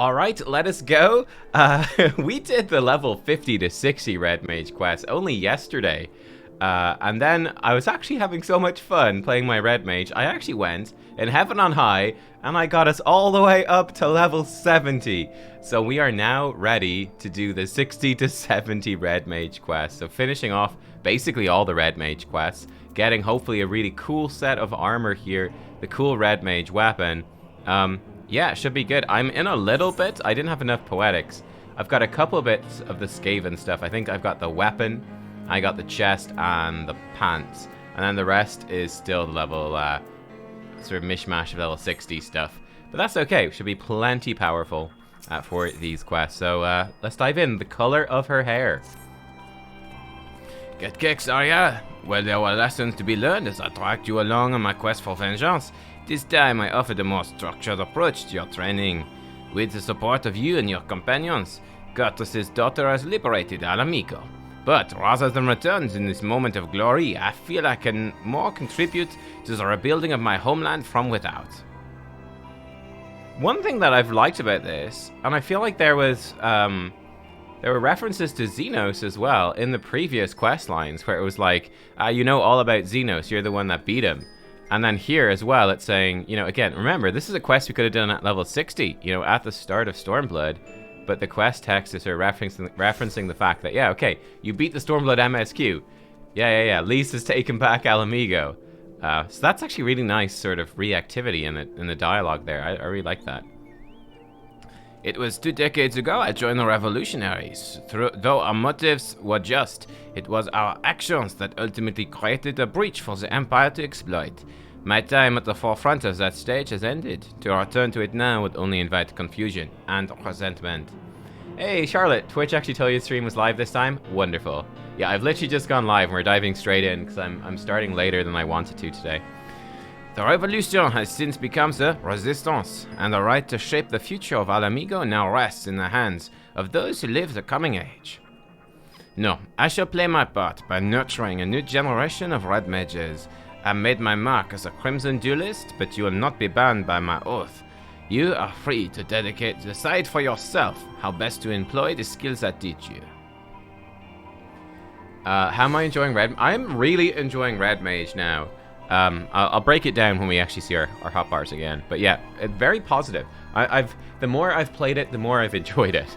Alright, let us go. We did the level 50 to 60 Red Mage Quest only yesterday. And then I was actually having so much fun playing my Red Mage, I actually went in heaven on high, and I got us all the way up to level 70. So we are now ready to do the 60 to 70 Red Mage Quest. So finishing off basically all the Red Mage quests, getting hopefully a really cool set of armor here, the cool Red Mage weapon. Yeah, it should be good. I'm in a little bit. I didn't have enough poetics. I've got a couple bits of the Skaven stuff. I think I've got the weapon, I got the chest, and the pants. And then the rest is still level, sort of mishmash of level 60 stuff. But that's okay. It should be plenty powerful for these quests. So let's dive in. The color of her hair. Get kicks, are ya? Well, there were lessons to be learned as I dragged you along on my quest for vengeance. This time I offered a more structured approach to your training. With the support of you and your companions, Curtis's daughter has liberated Alamico. But rather than return in this moment of glory, I feel I can more contribute to the rebuilding of my homeland from without. One thing that I've liked about this, and I feel like there were references to Xenos as well in the previous quest lines, where it was like, you know all about Xenos, you're the one that beat him. And then here as well, it's saying, you know, again, remember, this is a quest we could have done at level 60, you know, at the start of Stormblood. But the quest text is sort of referencing the fact that, yeah, okay, you beat the Stormblood MSQ. Yeah. Lise has taken back Alamigo. So that's actually really nice sort of reactivity in the dialogue there. I really like that. It was 2 decades ago I joined the revolutionaries. Though our motives were just, it was our actions that ultimately created a breach for the Empire to exploit. My time at the forefront of that stage has ended. To return to it now would only invite confusion and resentment. Hey, Charlotte, Twitch actually told you the stream was live this time? Wonderful. Yeah, I've literally just gone live and we're diving straight in because I'm starting later than I wanted to today. The revolution has since become the resistance, and the right to shape the future of Alamigo now rests in the hands of those who live the coming age. No, I shall play my part by nurturing a new generation of red mages. I made my mark as a crimson duelist, but you will not be banned by my oath. You are free to decide for yourself how best to employ the skills I teach you. How am I enjoying Red? I'm really enjoying Red Mage now. I'll break it down when we actually see our hotbars again. But yeah, very positive. The more I've played it, the more I've enjoyed it.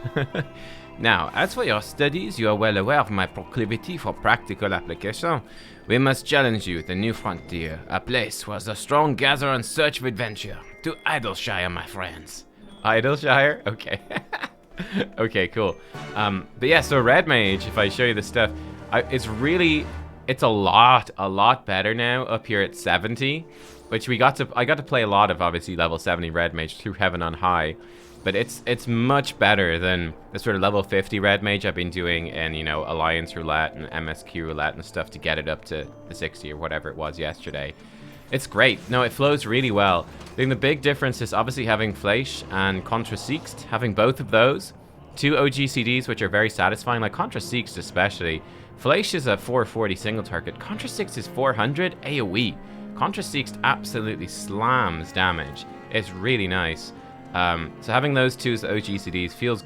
Now, as for your studies, you are well aware of my proclivity for practical application. We must challenge you with a new frontier, a place where the strong gather in search of adventure. To Idleshire, my friends. Idleshire? Okay. Okay, cool. But yeah, so Red Mage, if I show you the stuff, it's a lot better now up here at 70, which I got to play a lot of, obviously, level 70 Red Mage through Heaven on High. But it's much better than the sort of level 50 Red Mage I've been doing in, you know, Alliance Roulette and MSQ Roulette and stuff to get it up to the 60 or whatever it was yesterday. It's great. No, it flows really well. I think the big difference is obviously having Fleisch and Contra Sixt, having both of those. 2 OGCDs, which are very satisfying, like Contra Sixt especially. Fleisch is a 440 single target. Contra Sixt is 400 AoE. Contra Sixt absolutely slams damage. It's really nice. So having those two as OGCDs feels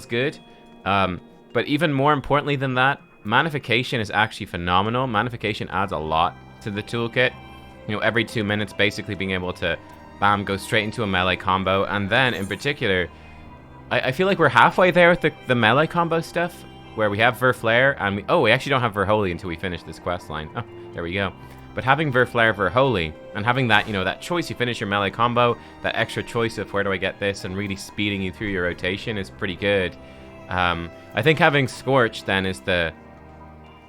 good. But even more importantly than that, Manification is actually phenomenal. Manification adds a lot to the toolkit. You know, every 2 minutes basically being able to, bam, go straight into a melee combo. And then, in particular, I feel like we're halfway there with the melee combo stuff, where we have Verflare, and we actually don't have Verholy until we finish this quest line. Oh, there we go. But having Verflare, Verholy, and having that, you know, that choice, you finish your melee combo, that extra choice of where do I get this, and really speeding you through your rotation is pretty good. I think having Scorch then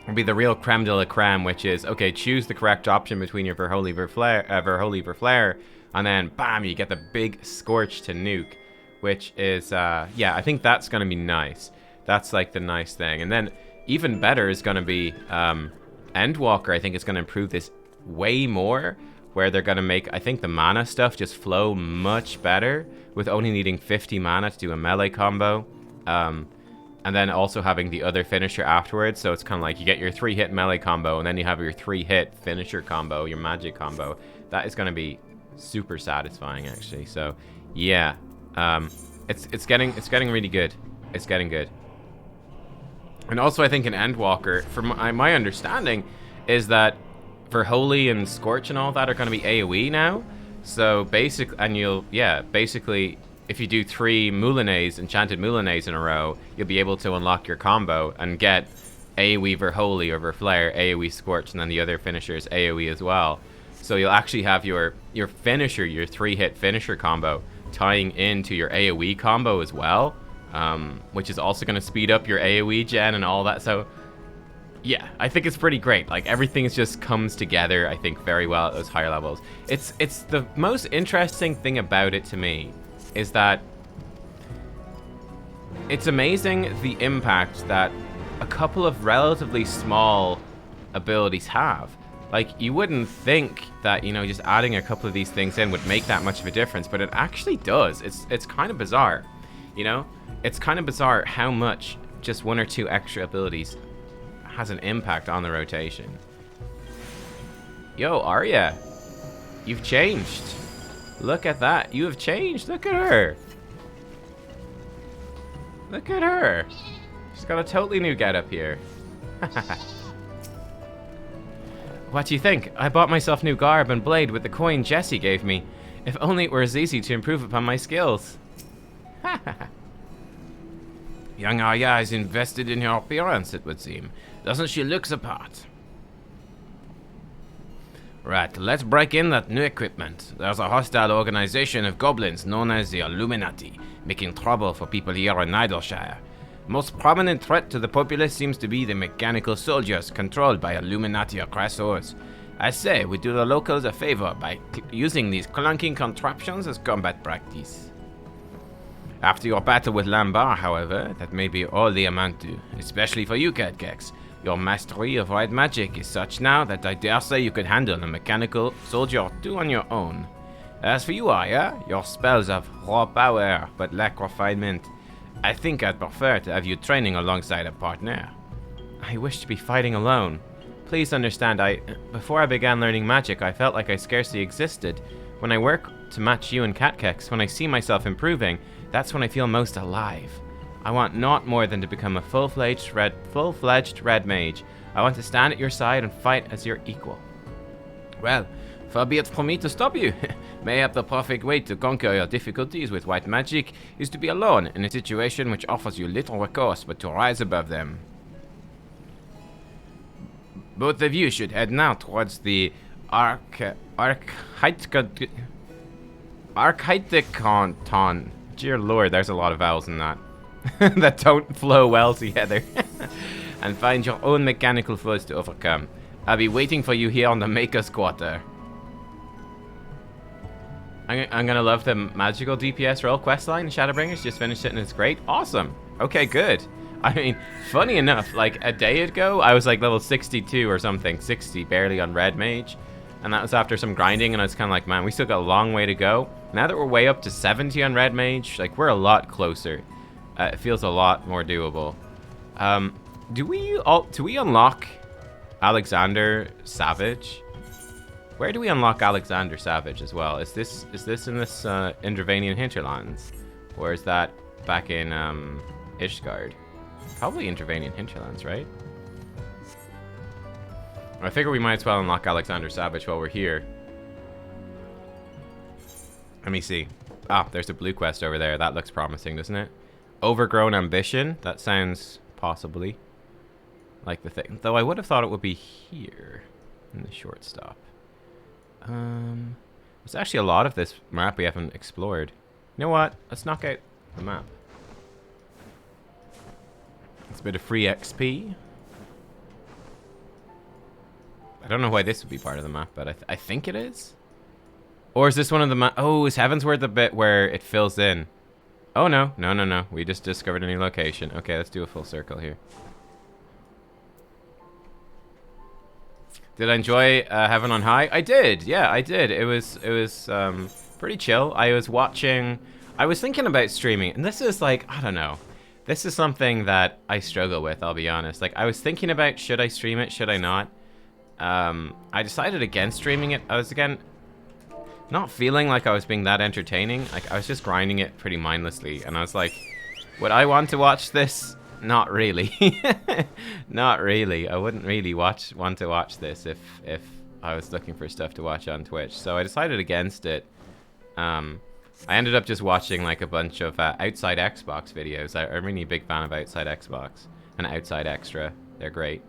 will be the real creme de la creme, which is, okay, choose the correct option between your Verholy, Verflare, and then, bam, you get the big Scorch to nuke, which is, yeah, I think that's going to be nice. That's, like, the nice thing. And then, even better is going to be, Endwalker, I think, is going to improve this way more, where they're going to make, I think, the mana stuff just flow much better, with only needing 50 mana to do a melee combo. And then also having the other finisher afterwards, so it's kind of like you get your 3-hit melee combo, and then you have your 3-hit finisher combo, your magic combo. That is going to be super satisfying, actually. So, yeah. It's getting really good. It's getting good. And also, I think an Endwalker, from my understanding, is that for Holy and Scorch and all that are going to be AoE now. So basically, and basically, if you do 3 Moulinays, Enchanted Moulinays in a row, you'll be able to unlock your combo and get AoE for Holy or for Flare, AoE Scorch, and then the other finishers AoE as well. So you'll actually have your finisher, your 3-hit finisher combo, tying into your AoE combo as well, which is also going to speed up your AoE gen and all that. So yeah, I think it's pretty great. Like, everything just comes together, I think, very well at those higher levels. It's the most interesting thing about it to me is that it's amazing the impact that a couple of relatively small abilities have. Like, you wouldn't think that, you know, just adding a couple of these things in would make that much of a difference, but it actually does. It's kind of bizarre, you know? It's kind of bizarre how much just 1 or 2 extra abilities has an impact on the rotation. Yo, Arya, you've changed. Look at that. You have changed. Look at her. Look at her. She's got a totally new getup here. What do you think? I bought myself new garb and blade with the coin Jesse gave me. If only it were as easy to improve upon my skills. Young Arya is invested in her appearance, it would seem. Doesn't she look the part? Right, let's break in that new equipment. There's a hostile organization of goblins known as the Illuminati, making trouble for people here in Idleshire. Most prominent threat to the populace seems to be the mechanical soldiers controlled by Illuminati aggressors. I say we do the locals a favor by using these clunking contraptions as combat practice. After your battle with Lambar, however, that may be all they amount to, especially for you, Nubkeks. Your mastery of white magic is such now that I dare say you could handle a mechanical soldier or 2 on your own. As for you, Arya, your spells have raw power but lack refinement. I think I'd prefer to have you training alongside a partner. I wish to be fighting alone. Please understand, before I began learning magic, I felt like I scarcely existed. When I work to match you and Nubkeks, when I see myself improving, that's when I feel most alive. I want naught more than to become a full-fledged red mage. I want to stand at your side and fight as your equal. Well, far be it from me to stop you. Mayhap the perfect way to conquer your difficulties with white magic is to be alone in a situation which offers you little recourse but to rise above them. Both of you should head now towards the Archaiticon. Dear Lord, there's a lot of vowels in that. that don't flow well together. And find your own mechanical foes to overcome. I'll be waiting for you here on the Maker's Quarter. I'm gonna love the magical DPS role questline in Shadowbringers. Just finished it and it's great. Awesome. Okay, good. I mean, funny enough, like a day ago, I was like level 62 or something. 60, barely on Red Mage. And that was after some grinding, and I was kind of like, man, we still got a long way to go. Now that we're way up to 70 on Red Mage, like, we're a lot closer. It feels a lot more doable. Do we unlock Alexander Savage? Where do we unlock Alexander Savage as well? Is this in this Indravanian Hinterlands? Or is that back in Ishgard? Probably Indravanian Hinterlands, right? I figure we might as well unlock Alexander Savage while we're here. Let me see. Ah, there's a blue quest over there. That looks promising, doesn't it? Overgrown Ambition. That sounds possibly like the thing. Though I would have thought it would be here in the short stop. There's actually a lot of this map we haven't explored. You know what? Let's knock out the map. It's a bit of free XP. I don't know why this would be part of the map, but I think it is. Or is this one of the oh, is Heavensward the bit where it fills in? Oh, no. No. We just discovered a new location. Okay, let's do a full circle here. Did I enjoy Heaven on High? I did. Yeah, I did. It was pretty chill. I was thinking about streaming, and this is like, I don't know. This is something that I struggle with, I'll be honest. Like, I was thinking about, should I stream it? Should I not? I decided against streaming it. not feeling like I was being that entertaining. Like, I was just grinding it pretty mindlessly, and I was like, would I want to watch this? Not really. Not really. I wouldn't really want to watch this if I was looking for stuff to watch on Twitch. So I decided against it. I ended up just watching like a bunch of Outside Xbox videos. I'm really a big fan of Outside Xbox and Outside Extra. They're great.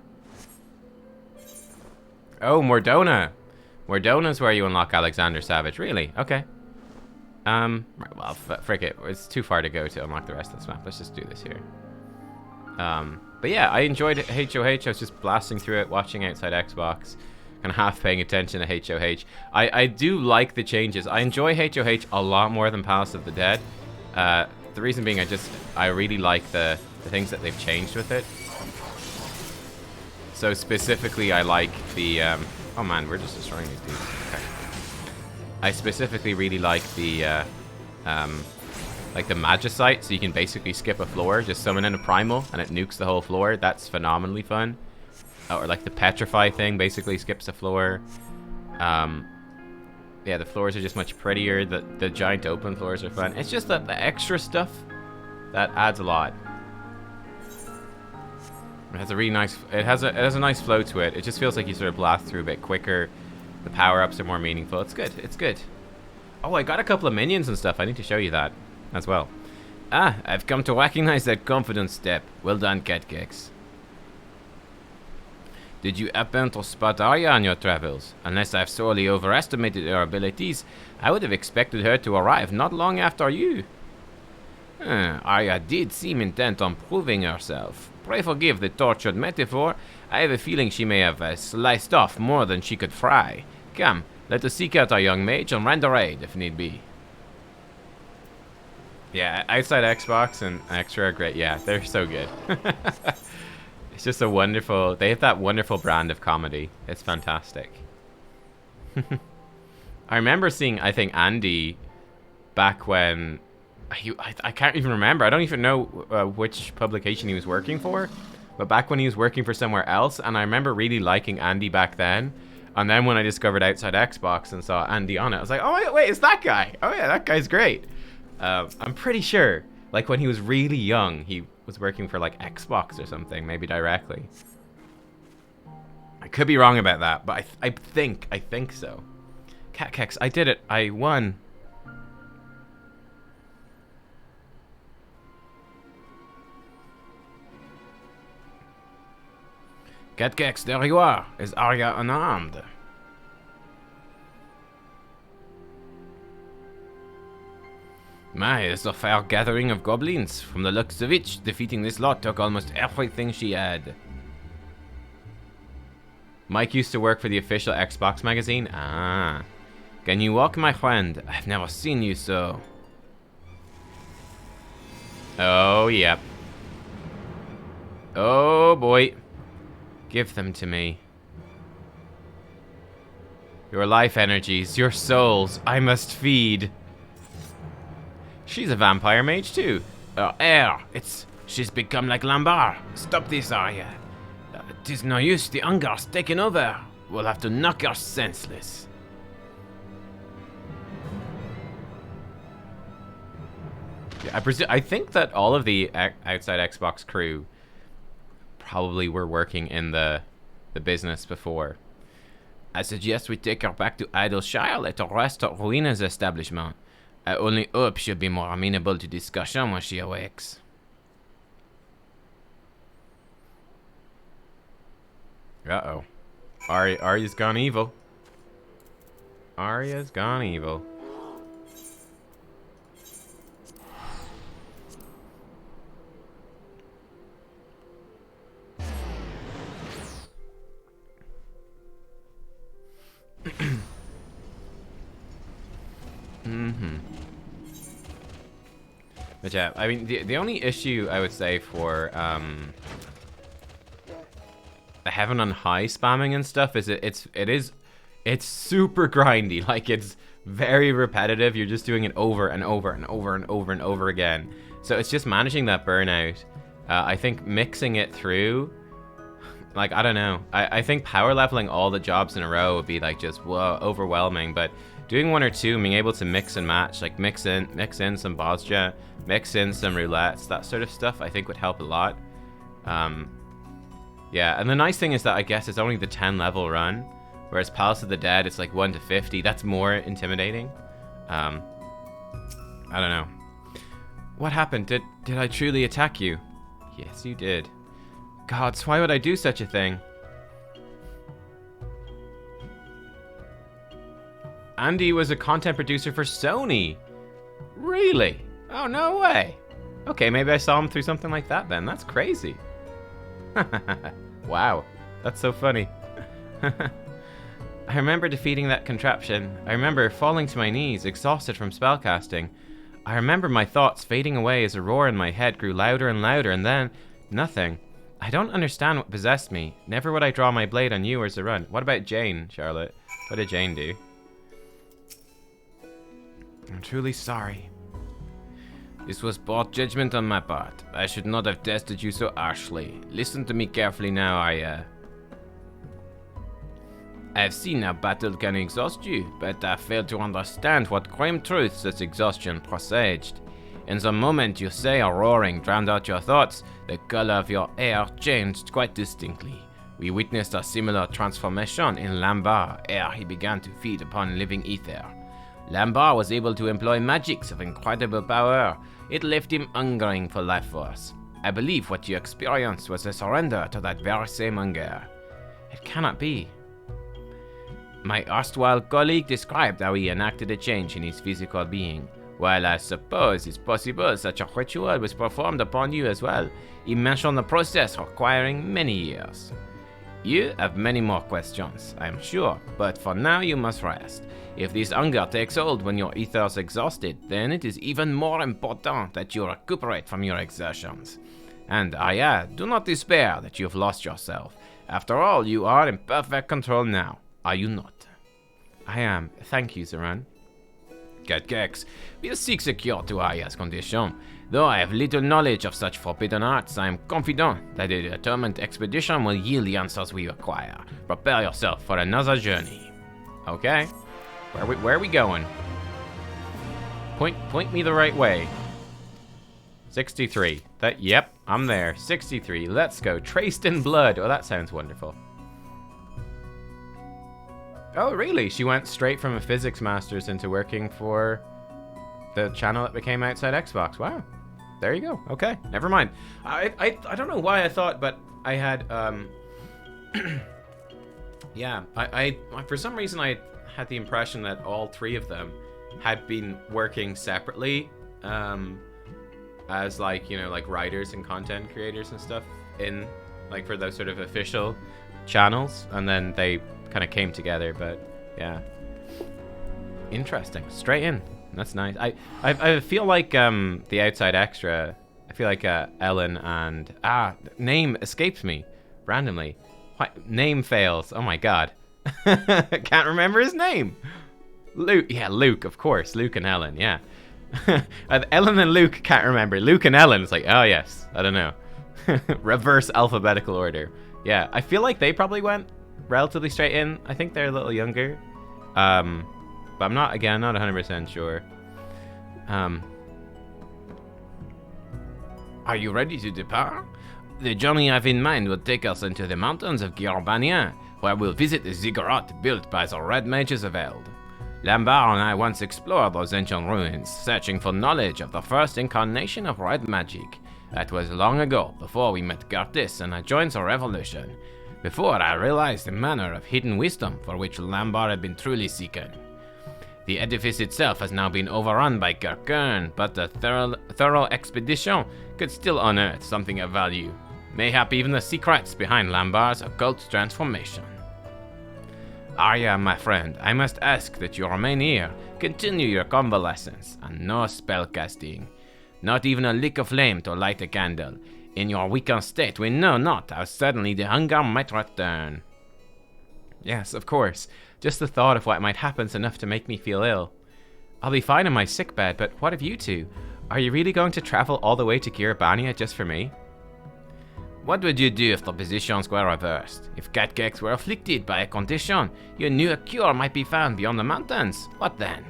Oh, Mordona. Mordona's where you unlock Alexander Savage. Really? Okay. Right, well, frick it. It's too far to go to unlock the rest of this map. Let's just do this here. But yeah, I enjoyed HOH. I was just blasting through it, watching Outside Xbox, kind of half paying attention to HOH. I do like the changes. I enjoy HOH a lot more than Palace of the Dead. The reason being, I really like the things that they've changed with it. So specifically, I like the oh man, we're just destroying these dudes. Okay. I specifically really like the Magicite, so you can basically skip a floor, just summon in a Primal, and it nukes the whole floor. That's phenomenally fun. Or like the Petrify thing, basically skips a floor. Yeah, the floors are just much prettier. The giant open floors are fun. It's just that the extra stuff that adds a lot. It has a really nice. It has a nice flow to it. It just feels like you sort of blast through a bit quicker. The power-ups are more meaningful. It's good. It's good. Oh, I got a couple of minions and stuff. I need to show you that as well. Ah, I've come to recognize that confidence step. Well done, Nubkeks. Did you happen to spot Arya on your travels? Unless I've sorely overestimated her abilities, I would have expected her to arrive not long after you. Arya did seem intent on proving herself. Pray forgive the tortured metaphor. I have a feeling she may have sliced off more than she could fry. Come, let us seek out our young mage and render aid if need be. Yeah, Outside Xbox and Extra are great. Yeah, they're so good. It's just a wonderful... They have that wonderful brand of comedy. It's fantastic. I remember seeing, I think, Andy back when... I can't even remember. I don't even know which publication he was working for. But back when he was working for somewhere else, and I remember really liking Andy back then. And then when I discovered Outside Xbox and saw Andy on it, I was like, oh, wait, it's that guy. Oh, yeah, that guy's great. I'm pretty sure, like, when he was really young, he was working for, like, Xbox or something, maybe directly. I could be wrong about that, but I think so. Nubkeks, I did it. I won. Nubkeks, there you are. Is Arya unarmed? My, it's a fair gathering of goblins. From the looks of it, defeating this lot took almost everything she had. Mike used to work for the official Xbox magazine. Ah. Can you walk, my friend? I've never seen you so. Oh, yep. Oh, boy. Give them to me. Your life energies, your souls, I must feed. She's a vampire mage too. She's become like Lambar. Stop this, Arya. 'Tis no use, the Ungar's taken over. We'll have to knock her senseless. Yeah, I think that all of the Outside Xbox crew probably were working in the business before. I suggest we take her back to Idleshire, let her rest at Ruina's establishment. I only hope she'll be more amenable to discussion when she awakes. Uh-oh. Arya's gone evil. Arya's gone evil. But yeah, I mean, the only issue I would say for the Heaven on High spamming and stuff is it's super grindy. Like, it's very repetitive. You're just doing it over and over and over and over and over again. So it's just managing that burnout. I think mixing it through, like, I don't know. I think power leveling all the jobs in a row would be like just, whoa, overwhelming. But doing 1 or 2, being able to mix and match, like mix in some Bosja, mix in some roulettes, that sort of stuff, I think would help a lot. Yeah, and the nice thing is that I guess it's only the 10 level run, whereas Palace of the Dead, it's like 1 to 50. That's more intimidating. I don't know. What happened? Did I truly attack you? Yes, you did. Gods, why would I do such a thing? Andy was a content producer for Sony. Really? Oh, no way. Okay, maybe I saw him through something like that then. That's crazy. Wow, that's so funny. I remember defeating that contraption. I remember falling to my knees, exhausted from spellcasting. I remember my thoughts fading away as a roar in my head grew louder and louder, and then nothing. I don't understand what possessed me. Never would I draw my blade on you or Zarun. What about Jane, Charlotte? What did Jane do? I'm truly sorry. This was poor judgment on my part. I should not have tested you so harshly. Listen to me carefully now, I have seen how battle can exhaust you, but I failed to understand what grim truths this exhaustion presaged. In the moment you say a roaring drowned out your thoughts, the color of your hair changed quite distinctly. We witnessed a similar transformation in Lambar ere he began to feed upon living ether. Lambar was able to employ magics of incredible power. It left him hungering for life force. I believe what you experienced was a surrender to that very same hunger. It cannot be. My erstwhile colleague described how he enacted a change in his physical being. While I suppose it's possible such a ritual was performed upon you as well, he mentioned the process requiring many years. You have many more questions, I am sure, but for now you must rest. If this hunger takes hold when your ether is exhausted, then it is even more important that you recuperate from your exertions. And do not despair that you have lost yourself. After all, you are in perfect control now, are you not? I am. Thank you, Zarun. Nubkeks will seek the cure to Aya's condition. Though I have little knowledge of such forbidden arts, I am confident that a determined expedition will yield the answers we require. Prepare yourself for another journey. Okay. Where are we going? Point me the right way. 63. Yep, I'm there. 63. Let's go. Traced in blood. Oh, that sounds wonderful. Oh, really? She went straight from a physics master's into working for the channel that became Outside Xbox. Wow. There you go. Okay, never mind. I don't know why I thought, but I had yeah, I for some reason I had the impression that all 3 of them had been working separately as like, you know, like writers and content creators and stuff in like for those sort of official channels, and then they kind of came together. But yeah, interesting. Straight in. That's nice. I feel like the Outside Extra, I feel like Ellen and name escapes me randomly. Name fails. Oh my god. Can't remember his name. Luke. Yeah, Luke, of course. Luke and Ellen, yeah. Ellen and Luke can't remember. Luke and Ellen, it's like, oh yes, I don't know. Reverse alphabetical order. Yeah, I feel like they probably went relatively straight in. I think they're a little younger. But I'm not 100% sure. Are you ready to depart? The journey I have in mind will take us into the mountains of Girbania, where we'll visit the ziggurat built by the Red Mages of Eld. Lambar and I once explored those ancient ruins, searching for knowledge of the first incarnation of red magic. That was long ago, before we met Curtis and I joined the revolution. Before I realized the manner of hidden wisdom for which Lambar had been truly seeking. The edifice itself has now been overrun by Kirkern, but a thorough expedition could still unearth something of value. Mayhap even the secrets behind Lambar's occult transformation. Arya, my friend, I must ask that you remain here, continue your convalescence, and no spellcasting. Not even a lick of flame to light a candle. In your weakened state, we know not how suddenly the hunger might return. Yes, of course. Just the thought of what might happen is enough to make me feel ill. I'll be fine in my sickbed, but what of you two? Are you really going to travel all the way to Girbania just for me? What would you do if the positions were reversed? If Nubkeks were afflicted by a condition, you knew a cure might be found beyond the mountains. What then?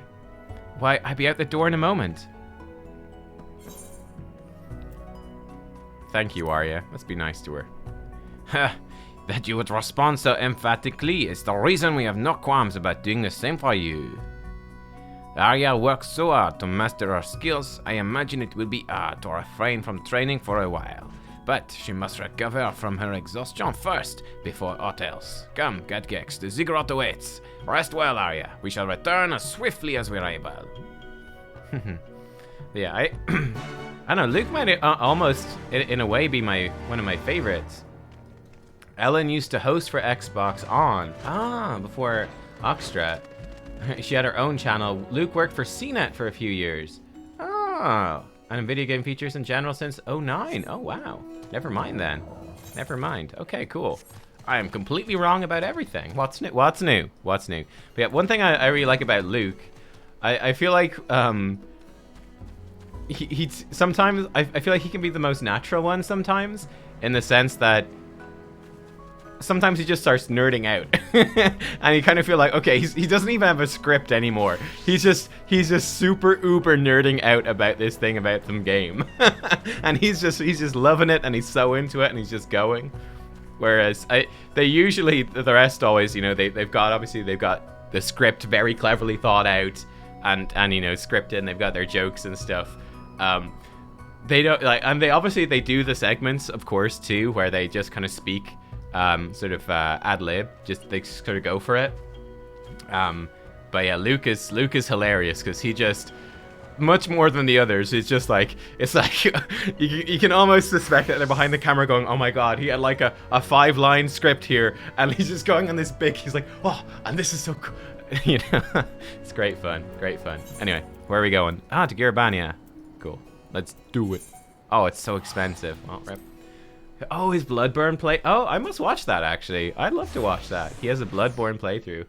Why, I'd be out the door in a moment. Thank you, Arya. Let's be nice to her. Ha! That you would respond so emphatically is the reason we have no qualms about doing the same for you. Arya works so hard to master her skills, I imagine it will be hard to refrain from training for a while. But she must recover from her exhaustion first, before aught else. Come, Nubkeks, the ziggurat awaits. Rest well, Arya. We shall return as swiftly as we're able. Yeah, I don't know, Luke might almost, in a way, be one of my favorites. Ellen used to host for Xbox On, before Oxtra. She had her own channel. Luke worked for CNET for a few years. Oh, and video game features in general since '09. Oh, wow. Never mind then. Never mind. Okay, cool. I am completely wrong about everything. What's new? What's new? What's new? But yeah, one thing I really like about Luke, I feel like he sometimes I feel like he can be the most natural one sometimes, in the sense that sometimes he just starts nerding out and you kind of feel like, okay, he doesn't even have a script anymore. He's just super uber nerding out about this thing about some game. And he's just loving it, and he's so into it, and he's just going. Whereas they usually, the rest always, you know, they've got the script very cleverly thought out and you know, scripted, and they've got their jokes and stuff. They don't like, and they do the segments, of course, too, where they just kind of speak sort of ad lib, they sort of go for it. But yeah, Luke is hilarious, because he just, much more than the others, it's just like, it's like you can almost suspect that they're behind the camera going, oh my god, he had like a 5-line script here, and he's just going on this big, he's like, oh, and this is so cool. You know, it's great fun. Anyway, where are we going? To Girabania. Cool, let's do it. Oh, it's so expensive. Oh, rip. Oh, his Bloodborne play. Oh, I must watch that, actually. I'd love to watch that. He has a Bloodborne playthrough.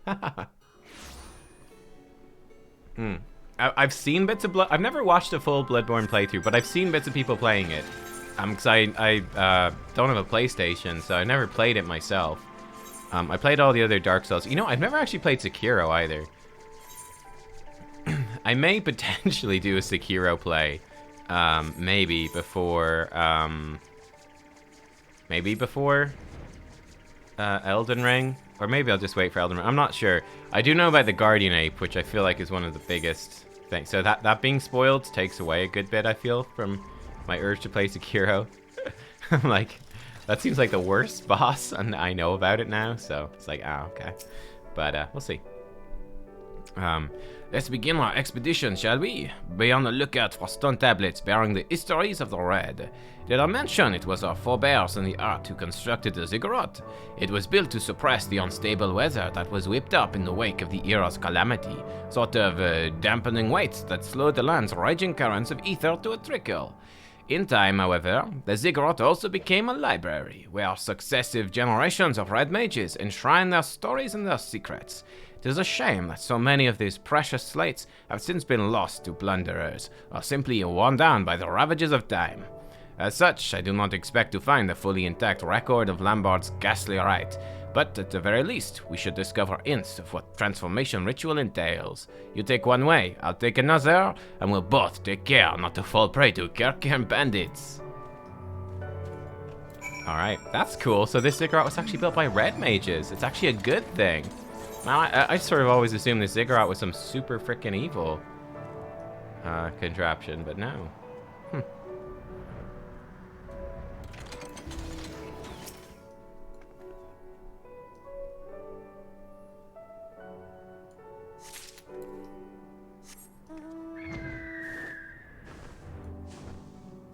I've seen bits of I've never watched a full Bloodborne playthrough, but I've seen bits of people playing it. Because I don't have a PlayStation, so I never played it myself. I played all the other Dark Souls. You know, I've never actually played Sekiro either. I may potentially do a Sekiro play. Maybe before Elden Ring, or maybe I'll just wait for Elden Ring. I'm not sure. I do know about the Guardian Ape, which I feel like is one of the biggest things. So that being spoiled takes away a good bit, I feel, from my urge to play Sekiro. I'm like, that seems like the worst boss, and I know about it now, so it's like, okay. But we'll see. Let's begin our expedition, shall we? Be on the lookout for stone tablets bearing the histories of the Red. Did I mention it was our forebears in the art who constructed the ziggurat? It was built to suppress the unstable weather that was whipped up in the wake of the era's calamity, sort of dampening weights that slowed the land's raging currents of ether to a trickle. In time, however, the ziggurat also became a library, where successive generations of Red Mages enshrined their stories and their secrets. It is a shame that so many of these precious slates have since been lost to plunderers, or simply worn down by the ravages of time. As such, I do not expect to find a fully intact record of Lambard's ghastly rite, but at the very least, we should discover hints of what transformation ritual entails. You take one way, I'll take another, and we'll both take care not to fall prey to Kirkian bandits. Alright, that's cool. So this ziggurat was actually built by Red Mages. It's actually a good thing. Now, I sort of always assumed this ziggurat was some super freaking evil contraption, but no.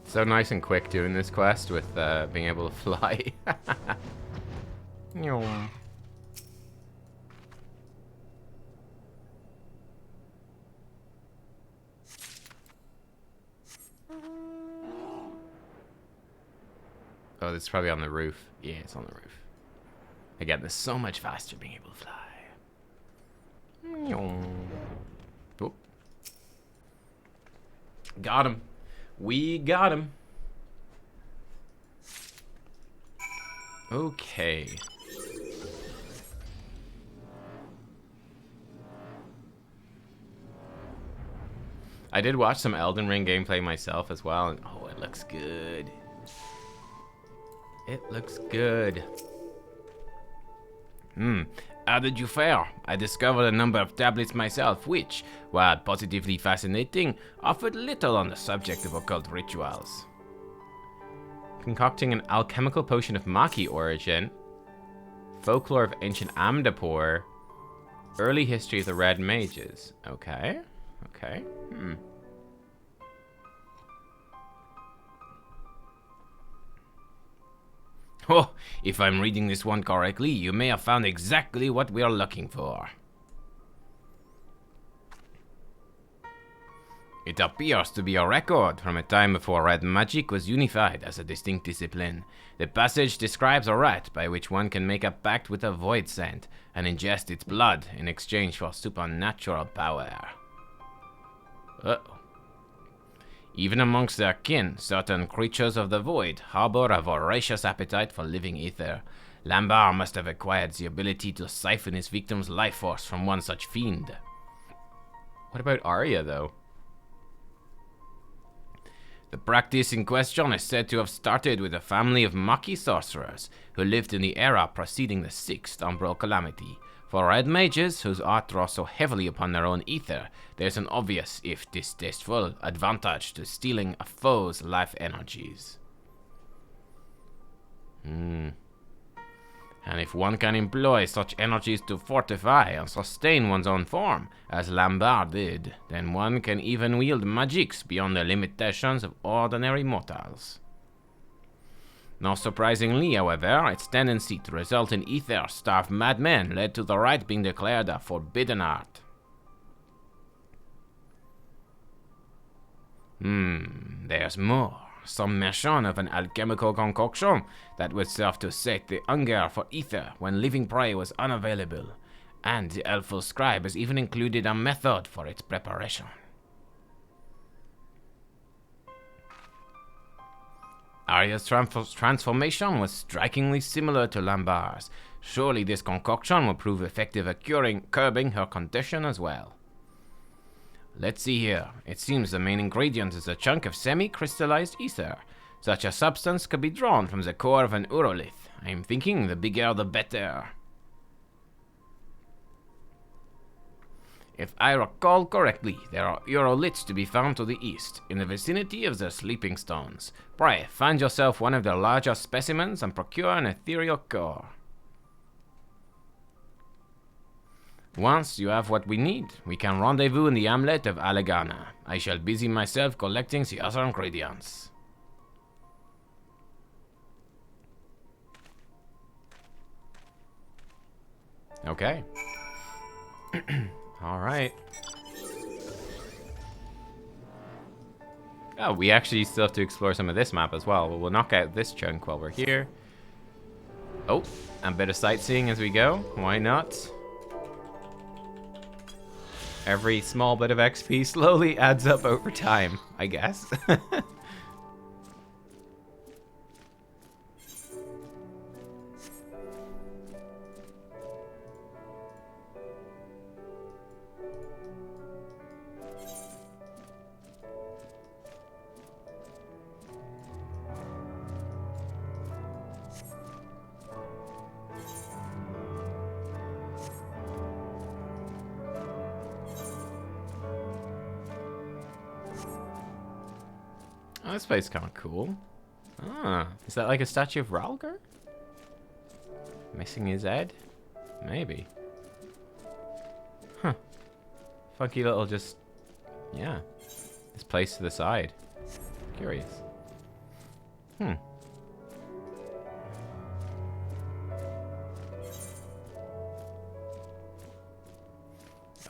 So nice and quick doing this quest with being able to fly. Oh, this is probably on the roof. Yeah, it's on the roof. Again, this is so much faster being able to fly. Oh. Got him. We got him. Okay. I did watch some Elden Ring gameplay myself as well, and oh, it looks good. It looks good. How did you fare? I discovered a number of tablets myself, which, while positively fascinating, offered little on the subject of occult rituals. Concocting an alchemical potion of Maki origin. Folklore of ancient Amdapor. Early history of the Red Mages. Okay. Okay. Oh, if I'm reading this one correctly, you may have found exactly what we are looking for. It appears to be a record from a time before red magic was unified as a distinct discipline. The passage describes a rite by which one can make a pact with a void saint and ingest its blood in exchange for supernatural power. Uh-oh. Even amongst their kin, certain creatures of the void harbor a voracious appetite for living ether. Lambar must have acquired the ability to siphon his victim's life force from one such fiend. What about Arya, though? The practice in question is said to have started with a family of Maki sorcerers who lived in the era preceding the 6th Umbral Calamity. For red mages whose art draws so heavily upon their own ether, there's an obvious, if distasteful, advantage to stealing a foe's life energies. And if one can employ such energies to fortify and sustain one's own form, as Lambar did, then one can even wield magics beyond the limitations of ordinary mortals. Not surprisingly, however, its tendency to result in ether-starved madmen led to the rite being declared a forbidden art. There's more. Some mention of an alchemical concoction that would serve to sate the hunger for ether when living prey was unavailable, and the elful scribe has even included a method for its preparation. Arya's transformation was strikingly similar to Lambar's. Surely this concoction will prove effective at curbing her condition as well. Let's see here. It seems the main ingredient is a chunk of semi-crystallized ether. Such a substance could be drawn from the core of an urolith. I'm thinking the bigger the better. If I recall correctly, there are uroliths to be found to the east, in the vicinity of the Sleeping Stones. Pray, find yourself one of their larger specimens and procure an ethereal core. Once you have what we need, we can rendezvous in the hamlet of Allegana. I shall busy myself collecting the other ingredients. Okay. Alright. Oh, we actually still have to explore some of this map as well. We'll knock out this chunk while we're here. Oh, a bit of sightseeing as we go. Why not? Every small bit of XP slowly adds up over time, I guess. Oh, this place is kind of cool. Ah, is that like a statue of Ralgar? Missing his head? Maybe. Huh. Funky little just... yeah. This place to the side. Curious.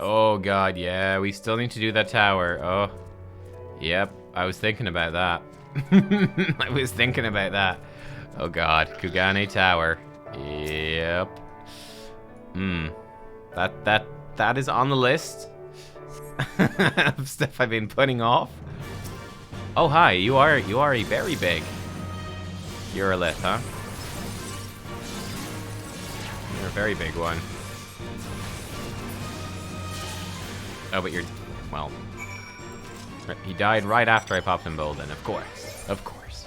Oh god, yeah, we still need to do that tower. Oh. Yep, I was thinking about that. I was thinking about that. Oh god, Kugane Tower. Yep. That is on the list of stuff I've been putting off. Oh hi, you are a very big Urolith, huh? You're a very big one. Oh, but you're... Well... He died right after I popped him Bolden, of course. Of course.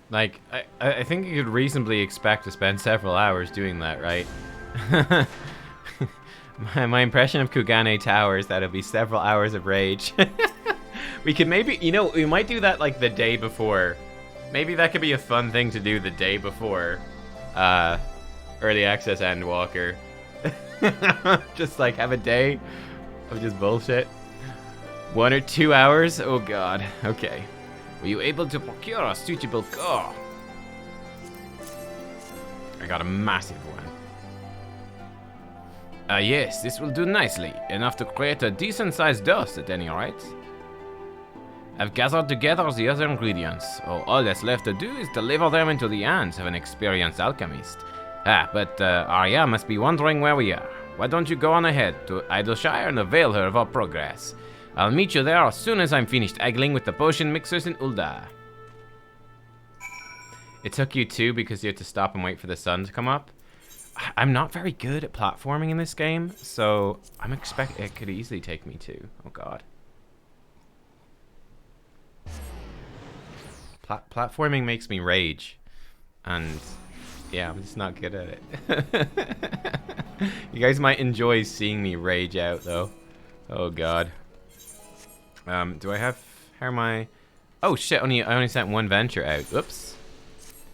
Like, I think you could reasonably expect to spend several hours doing that, right? my impression of Kugane Tower is that it'll be several hours of rage. We could maybe, you know, we might do that like the day before. Maybe that could be a fun thing to do the day before Early Access Endwalker. Just like have a day of just bullshit. 1 or 2 hours? Oh god, okay. Were you able to procure a suitable car? I got a massive one. Yes, this will do nicely. Enough to create a decent-sized dose at any rate. I've gathered together the other ingredients. All that's left to do is deliver them into the hands of an experienced alchemist. But Arya must be wondering where we are. Why don't you go on ahead to Idleshire and avail her of our progress? I'll meet you there as soon as I'm finished angling with the potion mixers in Ul'dah. It took you 2 because you had to stop and wait for the sun to come up. I'm not very good at platforming in this game, so I'm expecting it could easily take me 2. Oh god. Platforming makes me rage, and yeah, I'm just not good at it. You guys might enjoy seeing me rage out, though. Oh god. Do I have... How am I... Oh shit, I only sent 1 venture out. Oops.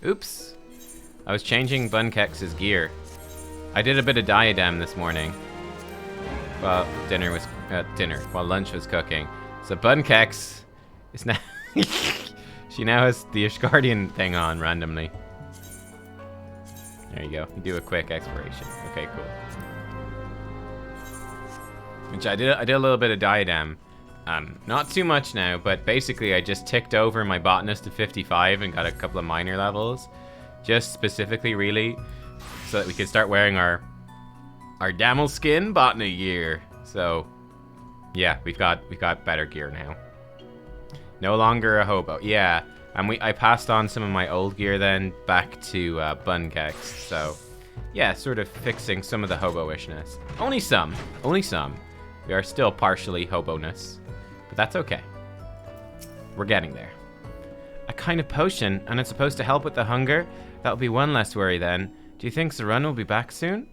Oops. I was changing Nubkeks' gear. I did a bit of diadem this morning. While while lunch was cooking. So Nubkeks is now... She now has the Ishgardian thing on randomly. There you go. You do a quick exploration. Okay, cool. Which I did a little bit of diadem. Not too much now, but basically I just ticked over my botanist to 55 and got a couple of minor levels. Just specifically, really, so that we could start wearing our Damel skin botany gear. So, yeah, we've got better gear now. No longer a hobo. Yeah, and I passed on some of my old gear then back to Nubkeks. So, yeah, sort of fixing some of the hobo-ishness. Only some. Only some. We are still partially hobo-ness. But that's okay. We're getting there. A kind of potion, and it's supposed to help with the hunger? That'll be one less worry then. Do you think Zarun will be back soon?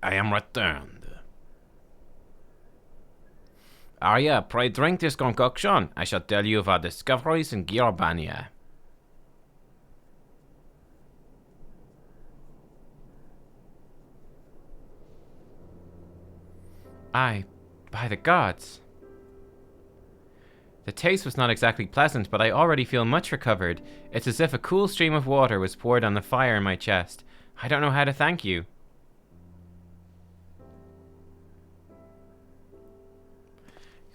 I am returned. Arya, pray drink this concoction. I shall tell you of our discoveries in Girabania. Aye, by the gods. The taste was not exactly pleasant, but I already feel much recovered. It's as if a cool stream of water was poured on the fire in my chest. I don't know how to thank you.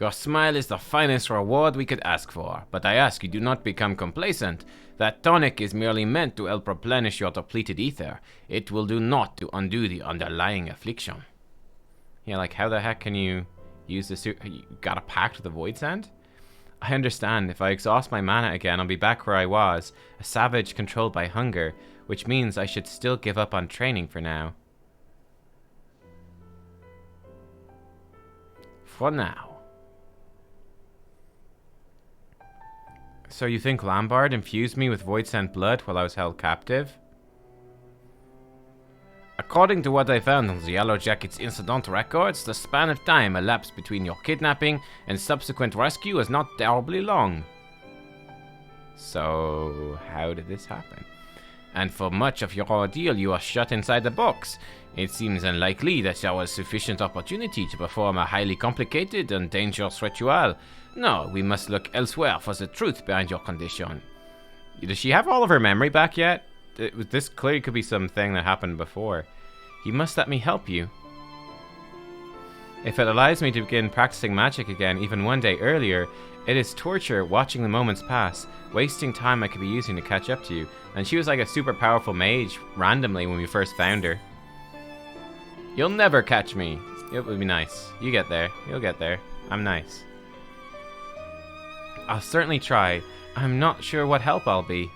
Your smile is the finest reward we could ask for, but I ask you do not become complacent. That tonic is merely meant to help replenish your depleted ether. It will do naught to undo the underlying affliction. Yeah, like how the heck can you use the suit? You got a pact with the Void Sand? I understand. If I exhaust my mana again, I'll be back where I was, a savage controlled by hunger, which means I should still give up on training for now. For now. So you think Lambard infused me with Void Sent blood while I was held captive? According to what I found on the Yellow Jacket's incident records, the span of time elapsed between your kidnapping and subsequent rescue is not terribly long. So, how did this happen? and for much of your ordeal you are shut inside the box. It seems unlikely that there was sufficient opportunity to perform a highly complicated and dangerous ritual. No, we must look elsewhere for the truth behind your condition. Does she have all of her memory back yet? This clearly could be something that happened before. You must let me help you. If it allows me to begin practicing magic again even one day earlier, it is torture watching the moments pass, wasting time I could be using to catch up to you. And she was like a super powerful mage randomly when we first found her. You'll never catch me. It would be nice. You get there. You'll get there. I'm nice. I'll certainly try. I'm not sure what help I'll be.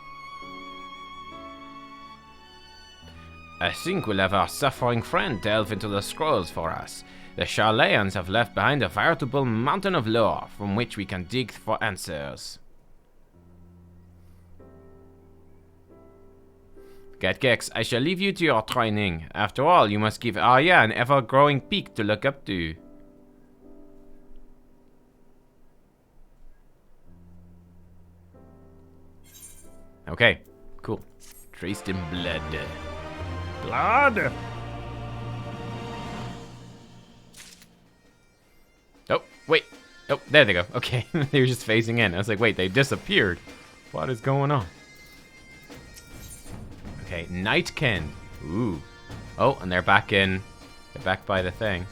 I think we'll have our suffering friend delve into the scrolls for us. The Charlayans have left behind a veritable mountain of lore from which we can dig for answers. Nubkeks, I shall leave you to your training. After all, you must give Arya an ever-growing peak to look up to. Okay, cool. Traced in blood. Blood! Oh, wait. Oh, there they go. Okay, they were just phasing in. I was like, wait, they disappeared. What is going on? Okay, Nightkin. Ooh. Oh, and they're back in. They're back by the thing.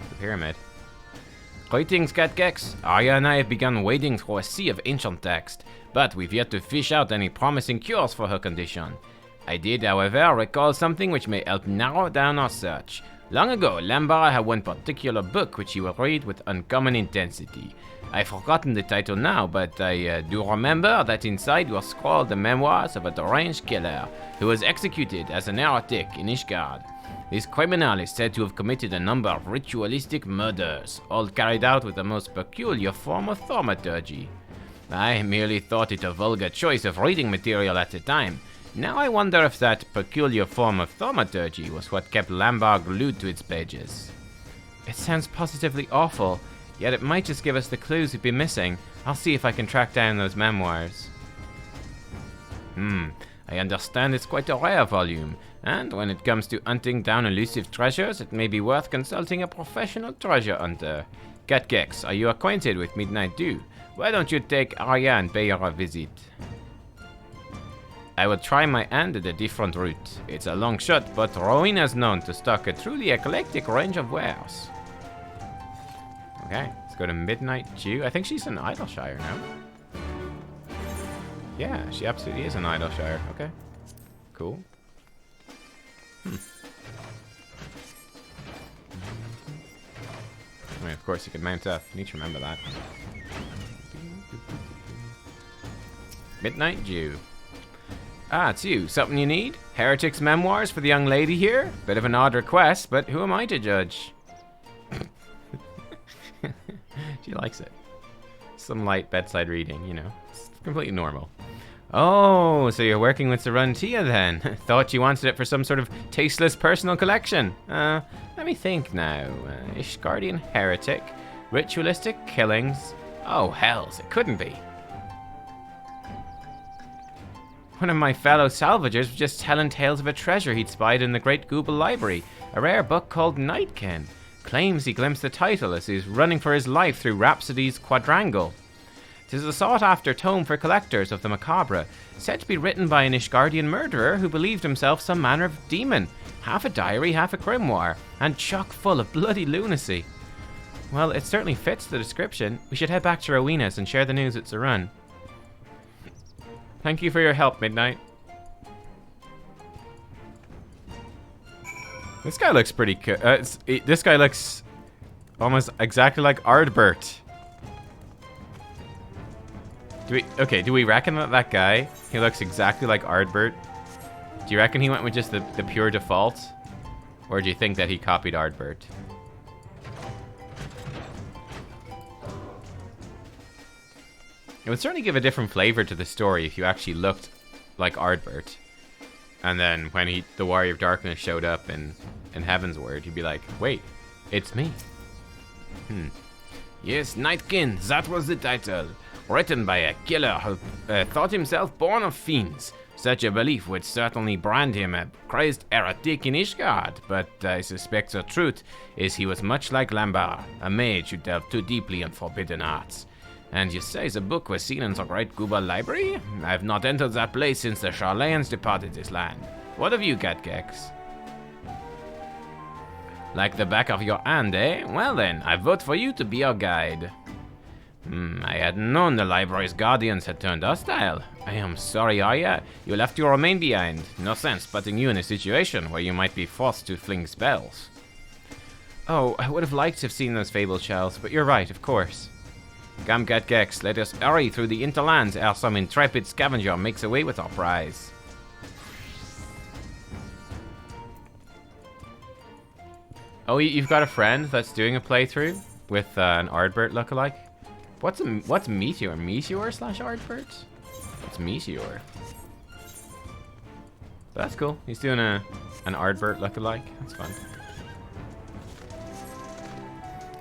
The pyramid. Greetings, Nubkeks. Arya and I have begun wading through a sea of ancient text, but we've yet to fish out any promising cures for her condition. I did, however, recall something which may help narrow down our search. Long ago, Lambar had one particular book which he would read with uncommon intensity. I've forgotten the title now, but I do remember that inside were scrawled the memoirs of a deranged killer who was executed as an heretic in Ishgard. This criminal is said to have committed a number of ritualistic murders, all carried out with the most peculiar form of thaumaturgy. I merely thought it a vulgar choice of reading material at the time. Now I wonder if that peculiar form of thaumaturgy was what kept Lambar glued to its pages. It sounds positively awful, yet it might just give us the clues we've been missing. I'll see if I can track down those memoirs. I understand it's quite a rare volume, and when it comes to hunting down elusive treasures, it may be worth consulting a professional treasure hunter. Nubkeks, are you acquainted with Midnight Dew? Why don't you take Arya and pay her a visit? I will try my hand at a different route. It's a long shot, but Rowena is known to stock a truly eclectic range of wares. Okay, let's go to Midnight Dew. I think she's in Idleshire now. Yeah, she absolutely is in Idleshire. Okay, cool. I mean, of course you can mount up. You need to remember that. Midnight Dew. Ah, it's you. Something you need? Heretic's memoirs for the young lady here? Bit of an odd request, but who am I to judge? She likes it. Some light bedside reading, you know. It's completely normal. Oh, so you're working with Sarantia then? Thought you wanted it for some sort of tasteless personal collection. Let me think now. Ishgardian heretic, ritualistic killings. Oh, hells, it couldn't be. One of my fellow salvagers was just telling tales of a treasure he'd spied in the Great Google Library, a rare book called Nightkin. Claims he glimpsed the title as he was running for his life through Rhapsody's Quadrangle. 'Tis a sought-after tome for collectors of the macabre, said to be written by an Ishgardian murderer who believed himself some manner of demon, half a diary, half a grimoire, and chock full of bloody lunacy. Well, it certainly fits the description. We should head back to Rowena's and share the news at Sarun. Thank you for your help, Midnight. This guy looks pretty cool. This guy looks almost exactly like Ardbert. Do we reckon that guy, he looks exactly like Ardbert? Do you reckon he went with just the pure default? Or do you think that he copied Ardbert? It would certainly give a different flavor to the story if you actually looked like Ardbert. And then when the Warrior of Darkness showed up in Heaven's Word, you'd be like, wait, it's me. Yes, Nightkin, that was the title. Written by a killer who thought himself born of fiends. Such a belief would certainly brand him a crazed heretic in Ishgard, but I suspect the truth is he was much like Lambert, a mage who delved too deeply in forbidden arts. And you say the book was seen in the Great Guba Library? I have not entered that place since the Charlayans departed this land. What have you got, Gex? Like the back of your hand, eh? Well then, I vote for you to be our guide. I hadn't known the library's guardians had turned hostile. I am sorry, Arya. You'll have to remain behind. No sense putting you in a situation where you might be forced to fling spells. Oh, I would have liked to have seen those fabled shells, but you're right, of course. Come, Gex, let us hurry through the interlands ere some intrepid scavenger makes away with our prize. Oh, you've got a friend that's doing a playthrough with an Ardbert lookalike? What's Meteor? Meteor / Ardbert? What's Meteor? That's cool. He's doing an Ardbert lookalike. That's fun.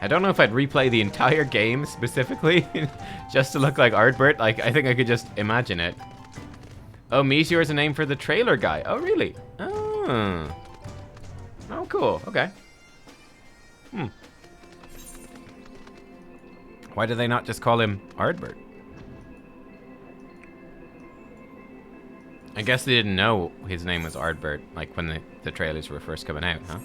I don't know if I'd replay the entire game specifically just to look like Ardbert. Like, I think I could just imagine it. Oh, Meteor is a name for the trailer guy. Oh, really? Oh. Oh, cool. Okay. Why do they not just call him Ardbert? I guess they didn't know his name was Ardbert, like when the trailers were first coming out, huh?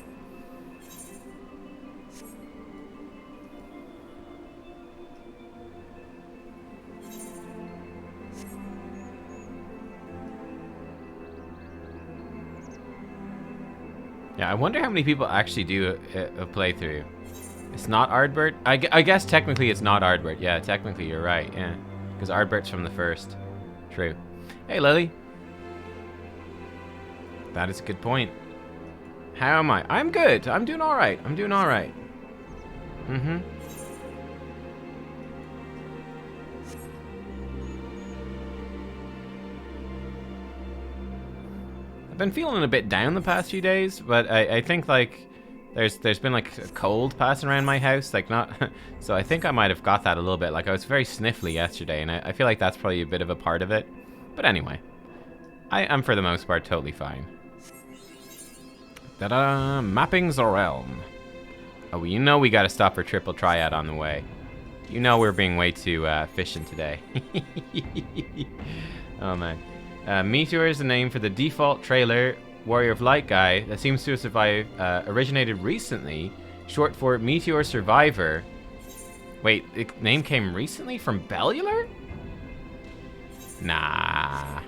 Yeah, I wonder how many people actually do a playthrough. It's not Ardbert? I guess technically it's not Ardbert. Yeah, technically you're right, yeah. Because Ardbert's from the first. True. Hey, Lily. That is a good point. How am I? I'm good. I'm doing alright. I'm doing alright. Mm-hmm. I've been feeling a bit down the past few days, but I think, like, there's been, like, a cold passing around my house, like, not... So I think I might have got that a little bit. Like, I was very sniffly yesterday, and I feel like that's probably a bit of a part of it. But anyway, I'm, for the most part, totally fine. Ta-da! Mapping the realm. Oh, you know we gotta stop for triple triad on the way. You know we're being way too efficient today. Oh, man. Meteor is the name for the default trailer Warrior of Light guy that seems to have survived, originated recently, short for Meteor Survivor. Wait, the name came recently from Bellular? Nah.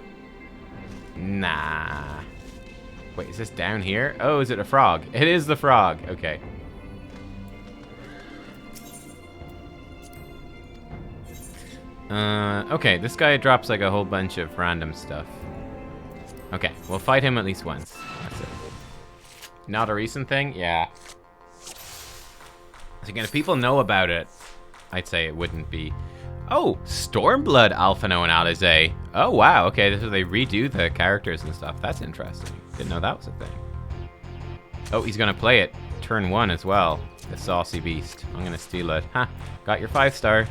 Nah. Wait, is this down here? Oh, is it a frog? It is the frog. Okay. Okay, this guy drops like a whole bunch of random stuff. Okay, we'll fight him at least once. That's it. Not a recent thing? Yeah. So again, if people know about it, I'd say it wouldn't be. Oh, Stormblood Alphino and Alizé. Oh, wow. Okay, this is where they redo the characters and stuff. That's interesting. Didn't know that was a thing. Oh, he's going to play it turn 1 as well. The saucy beast. I'm going to steal it. Ha, got your 5-star.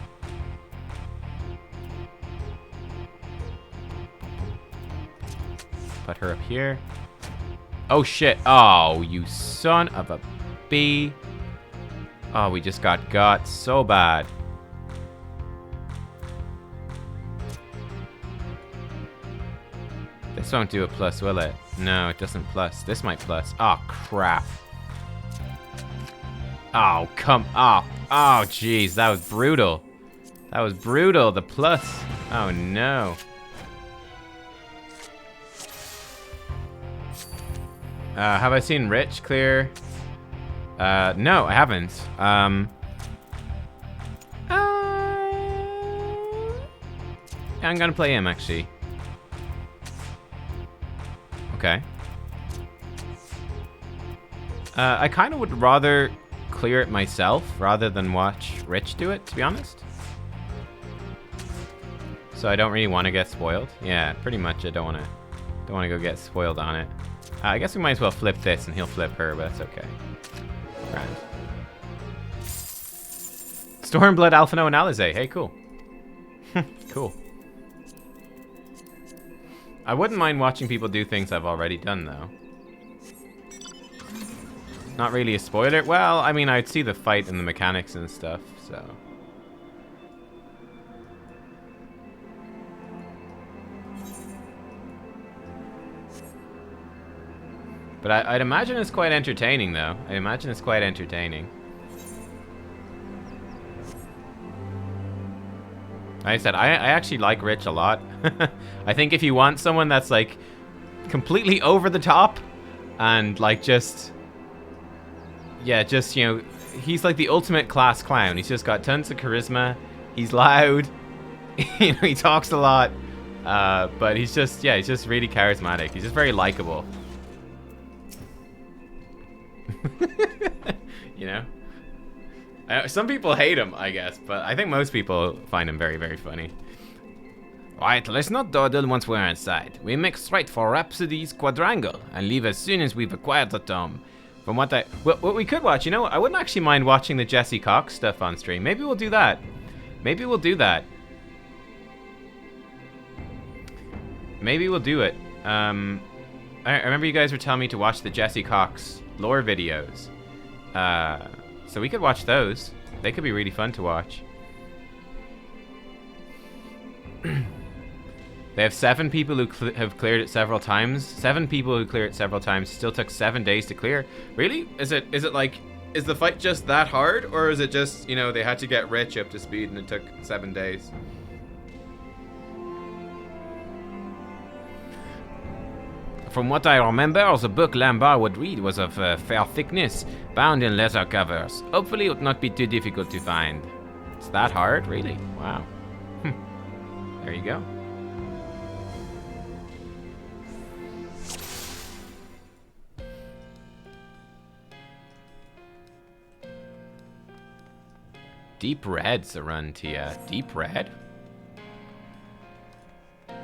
Put her up here. Oh, shit. Oh, you son of a bee. Oh, we just got so bad. This won't do a plus, will it? No, it doesn't plus. This might plus. Oh, crap. Oh, come on. Oh, jeez. That was brutal. That was brutal. The plus. Oh, no. Have I seen Rich clear? No, I haven't. I'm gonna play him, actually. Okay. I kind of would rather clear it myself rather than watch Rich do it, to be honest. So I don't really want to get spoiled. Yeah, pretty much. I don't want to go get spoiled on it. I guess we might as well flip this and he'll flip her, but that's okay. Grand. Stormblood, Alphino, and Alizé. Hey, cool. Cool. I wouldn't mind watching people do things I've already done, though. Not really a spoiler. Well, I mean, I'd see the fight and the mechanics and stuff, so... But I'd imagine it's quite entertaining, though. I imagine it's quite entertaining. Like I said, I actually like Rich a lot. I think if you want someone that's, like, completely over the top and, like, just... Yeah, just, you know, he's like the ultimate class clown. He's just got tons of charisma. He's loud. You know, he talks a lot. But he's just, yeah, he's just really charismatic. He's just very likable. You know? Some people hate him, I guess, but I think most people find him very, very funny. Right, let's not dawdle once we're inside. We make straight for Rhapsody's Quadrangle and leave as soon as we've acquired the tome. From what what we could watch, you know, I wouldn't actually mind watching the Jesse Cox stuff on stream. Maybe we'll do that. Maybe we'll do that. Maybe we'll do it. I remember you guys were telling me to watch the Jesse Cox lore videos. So we could watch those. They could be really fun to watch. They have 7 people who have cleared it several times. 7 people who cleared it several times. Still took 7 days to clear. Really? Is it like, is the fight just that hard? Or is it just, you know, they had to get Rich up to speed and it took 7 days? From what I remember, the book Lambert would read was of fair thickness, bound in leather covers. Hopefully it would not be too difficult to find. It's that hard? Really? Wow. There you go. Deep Red's a run, Tia. Deep Red? Are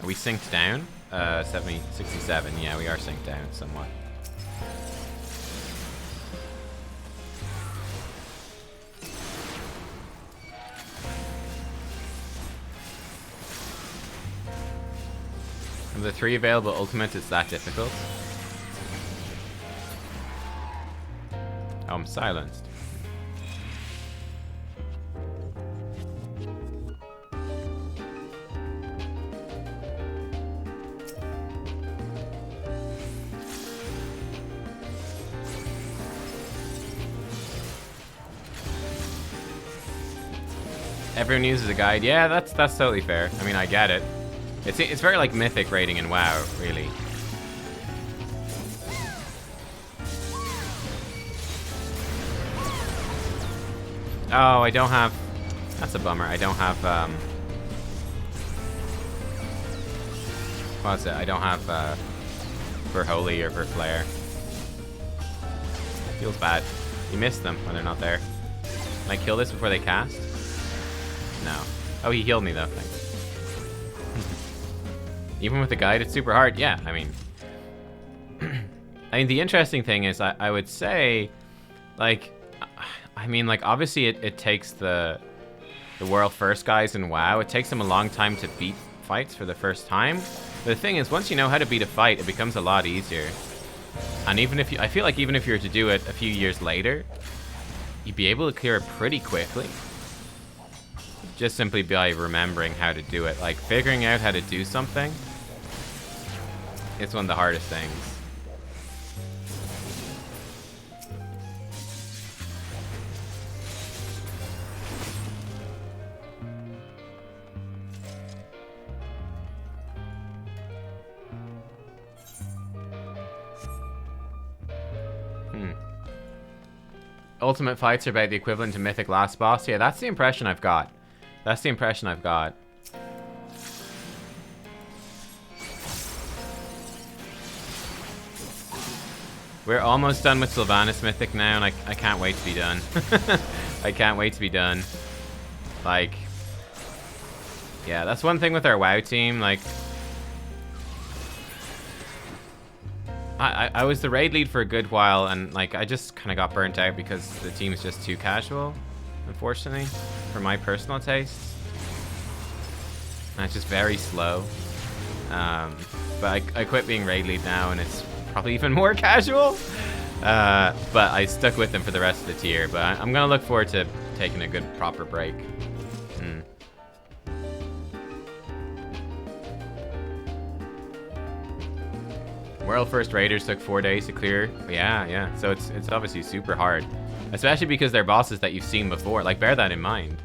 we synced down? 67. Yeah, we are synced down somewhat. Of the 3 available ultimates, it's that difficult. Oh, I'm silenced. Everyone uses a guide. Yeah, that's totally fair. I mean, I get it. It's very like mythic rating in WoW, really. Oh, I don't have... That's a bummer. I don't have... What's it? I don't have for Holy or for Flare. Feels bad. You miss them when they're not there. Can I kill this before they cast? No. Oh, he healed me though. Thanks. Even with the guide, it's super hard. Yeah, I mean... the interesting thing is, I would say, like... I mean, like, obviously it takes the world first guys in WoW, it takes them a long time to beat fights for the first time. But the thing is, once you know how to beat a fight, it becomes a lot easier. And even if you... I feel like even if you were to do it a few years later, you'd be able to clear it pretty quickly. Just simply by remembering how to do it. Like, figuring out how to do something, it's one of the hardest things. Ultimate fights are about the equivalent to Mythic Last Boss. Yeah, that's the impression I've got. That's the impression I've got. We're almost done with Sylvanas Mythic now, and I can't wait to be done. I can't wait to be done. Like... Yeah, that's one thing with our WoW team, like... I was the raid lead for a good while, and like I just kind of got burnt out because the team is just too casual, unfortunately, for my personal tastes. And it's just very slow. But I quit being raid lead now, and it's probably even more casual. But I stuck with them for the rest of the tier. But I'm gonna look forward to taking a good proper break. World First Raiders took 4 days to clear. Yeah. So it's obviously super hard, especially because they're bosses that you've seen before. Like, bear that in mind.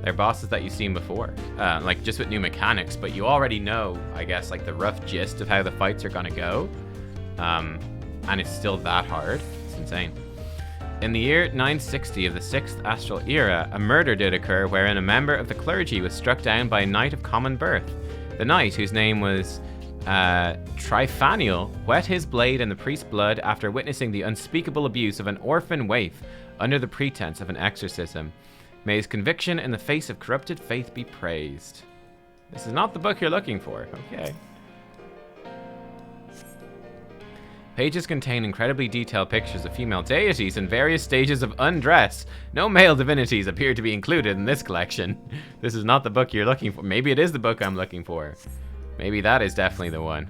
They're bosses that you've seen before, like just with new mechanics, but you already know, I guess, like the rough gist of how the fights are gonna go, and it's still that hard. It's insane. In the year 960 of the 6th Astral Era, a murder did occur wherein a member of the clergy was struck down by a knight of common birth. The knight, whose name was Trifaniel, wet his blade in the priest's blood after witnessing the unspeakable abuse of an orphan waif under the pretense of an exorcism. May his conviction in the face of corrupted faith be praised. This is not the book you're looking for. Okay. Pages contain incredibly detailed pictures of female deities in various stages of undress. No male divinities appear to be included in this collection. This is not the book you're looking for. Maybe it is the book I'm looking for. Maybe that is definitely the one.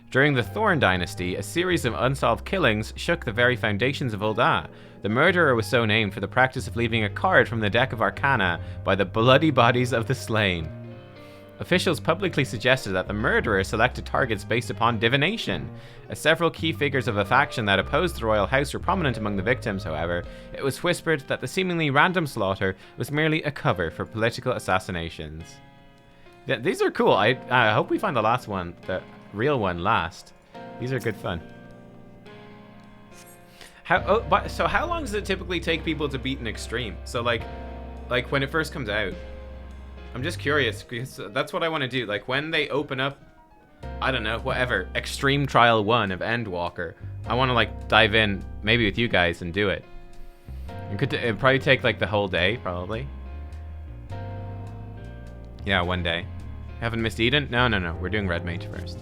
During the Thorn Dynasty, a series of unsolved killings shook the very foundations of Ul'dah. The murderer was so named for the practice of leaving a card from the deck of Arcana by the bloody bodies of the slain. Officials publicly suggested that the murderer selected targets based upon divination. As several key figures of a faction that opposed the royal house were prominent among the victims, however, it was whispered that the seemingly random slaughter was merely a cover for political assassinations. These are cool. I hope we find the last one, the real one, last. These are good fun. So how long does it typically take people to beat an extreme? So like when it first comes out, I'm just curious because that's what I want to do. Like when they open up, I don't know, whatever, Extreme Trial 1 of Endwalker, I want to like dive in maybe with you guys and do it. It'd probably take like the whole day, probably. Yeah, 1 day. Haven't missed Eden? No. We're doing Red Mage first.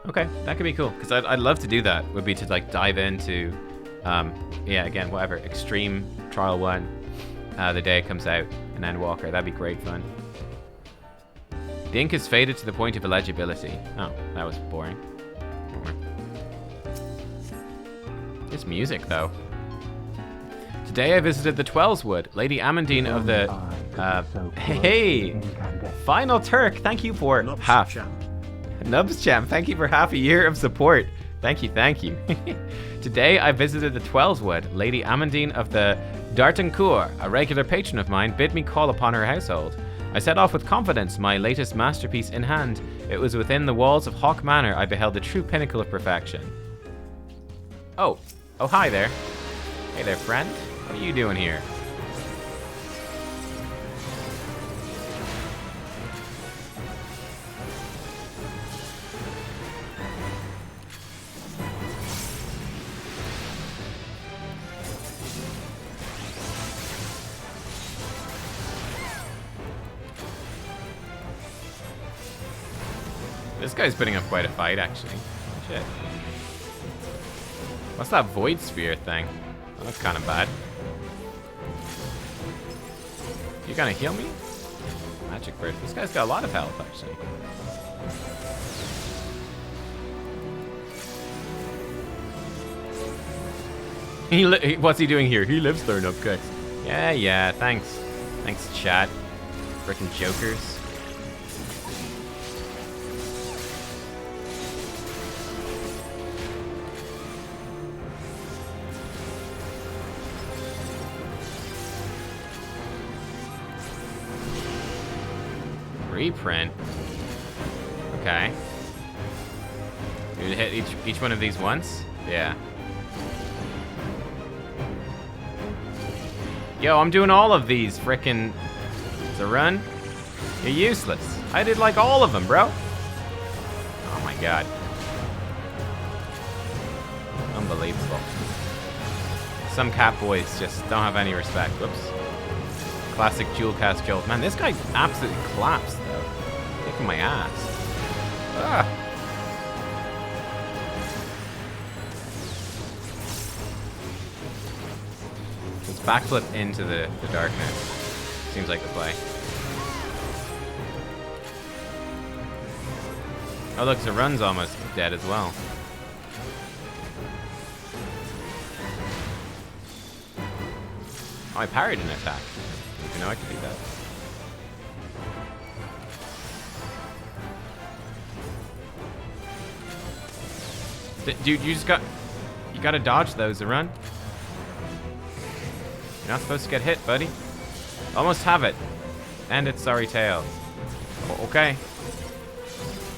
Okay, that could be cool because I'd love to do that. Would be to like dive into, yeah, again, whatever, Extreme Trial 1, the day it comes out, and Endwalker. That'd be great fun. The ink is faded to the point of illegibility. Oh, that was boring. This music, though. Today I visited the Twellswood, Lady Amandine of the... hey! Final Turk, thank you for half... Nubs Champ, thank you for half a year of support. Thank you. Today I visited the Twellswood, Lady Amandine of the D'Artancourt, a regular patron of mine, bid me call upon her household. I set off with confidence, my latest masterpiece in hand. It was within the walls of Hawk Manor I beheld the true pinnacle of perfection. Oh, hi there. Hey there, friend. What are you doing here? This guy's putting up quite a fight, actually. Oh, shit. What's that Void Sphere thing? Oh, that's kind of bad. You gonna heal me? Magic Bird. This guy's got a lot of health, actually. What's he doing here? He lives there, Nubkeks. Yeah, thanks. Thanks, chat. Frickin' jokers. Reprint. Okay. You hit each one of these once? Yeah. Yo, I'm doing all of these frickin'... It's a run? You're useless. I did like all of them, bro. Oh my god. Unbelievable. Some cat boys just don't have any respect. Whoops. Classic dual cast jolt. Man, this guy absolutely collapsed, though. Kicking my ass. Ah. Let's backflip into the darkness. seems like the play. Oh look, Zarun's almost dead as well. Oh, I parried an attack. You know I could do that. Dude, you gotta dodge those, Zarun. You're not supposed to get hit, buddy. Almost have it. And its sorry tail. Oh, okay.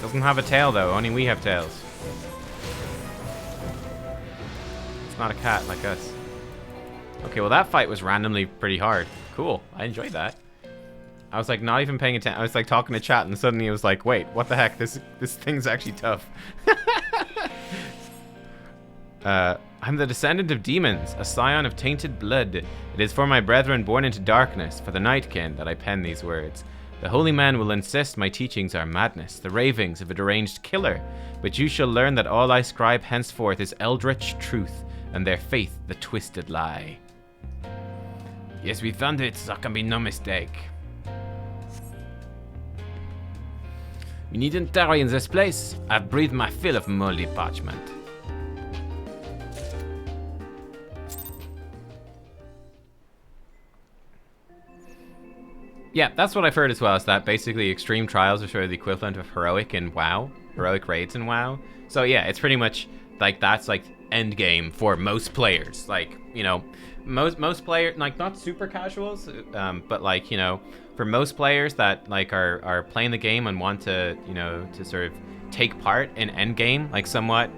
Doesn't have a tail though, only we have tails. It's not a cat like us. Okay, well that fight was randomly pretty hard. Cool, I enjoyed that. I was like not even paying attention. I was like talking to chat and suddenly it was like, wait, what the heck? This thing's actually tough. I'm the descendant of demons, a scion of tainted blood. It is for my brethren born into darkness, for the nightkin, that I pen these words. The holy man will insist my teachings are madness, the ravings of a deranged killer. But you shall learn that all I scribe henceforth is eldritch truth, and their faith the twisted lie. Yes, we found it, there can be no mistake. We needn't tarry in this place. I've breathed my fill of moldy parchment. Yeah, that's what I've heard as well, is that basically extreme trials are sort of the equivalent of heroic in WoW, heroic raids in WoW. So yeah, it's pretty much like that's like end game for most players. Like, you know, most players, like not super casuals, but like, you know, for most players that like are playing the game and want to, you know, to sort of take part in end game like somewhat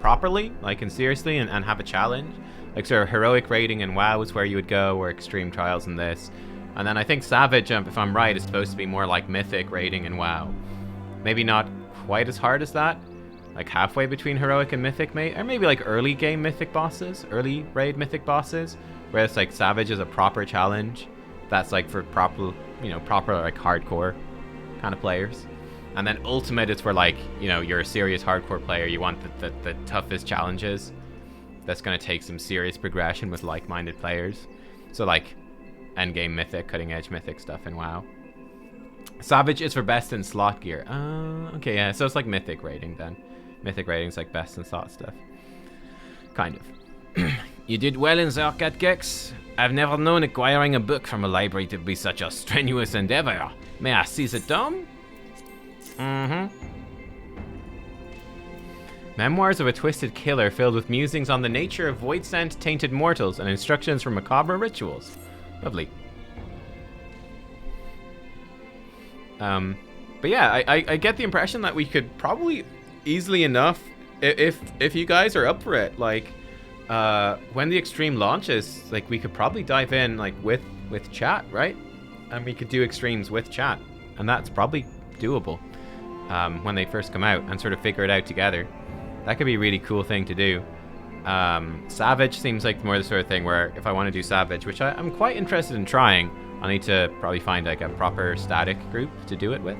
properly, like and seriously, and have a challenge. Like sort of heroic raiding in WoW is where you would go, or extreme trials in this. And then I think Savage, if I'm right, is supposed to be more like Mythic raiding in WoW. Maybe not quite as hard as that. Like halfway between Heroic and Mythic, or maybe like early game Mythic bosses, early raid Mythic bosses, where it's like Savage is a proper challenge. That's like for proper, you know, proper like hardcore kind of players. And then Ultimate is for like, you know, you're a serious hardcore player. You want the toughest challenges. That's going to take some serious progression with like-minded players. So like endgame Mythic, cutting edge Mythic stuff in WoW. Savage is for best in slot gear. Okay, yeah, so it's like Mythic rating then. Mythic rating's like best in slot stuff. Kind of. You did well in there, Nubkeks. I've never known acquiring a book from a library to be such a strenuous endeavor. May I see the tome? Memoirs of a twisted killer filled with musings on the nature of void sent tainted mortals and instructions for macabre rituals. Lovely. But yeah, I get the impression that we could probably easily enough, if you guys are up for it, like when the extreme launches, like we could probably dive in like with chat, right? And we could do extremes with chat, and that's probably doable when they first come out, and sort of figure it out together. That could be a really cool thing to do. Savage seems like more the sort of thing where if I want to do Savage, which I'm quite interested in trying, I'll need to probably find like a proper static group to do it with.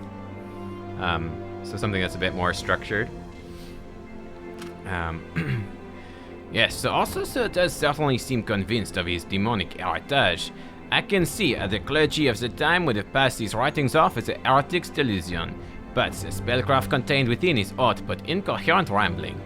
So something that's a bit more structured. Yes, the officer does certainly seem convinced of his demonic heritage. I can see the clergy of the time would have passed these writings off as a heretic's delusion, but the spellcraft contained within is odd but incoherent rambling.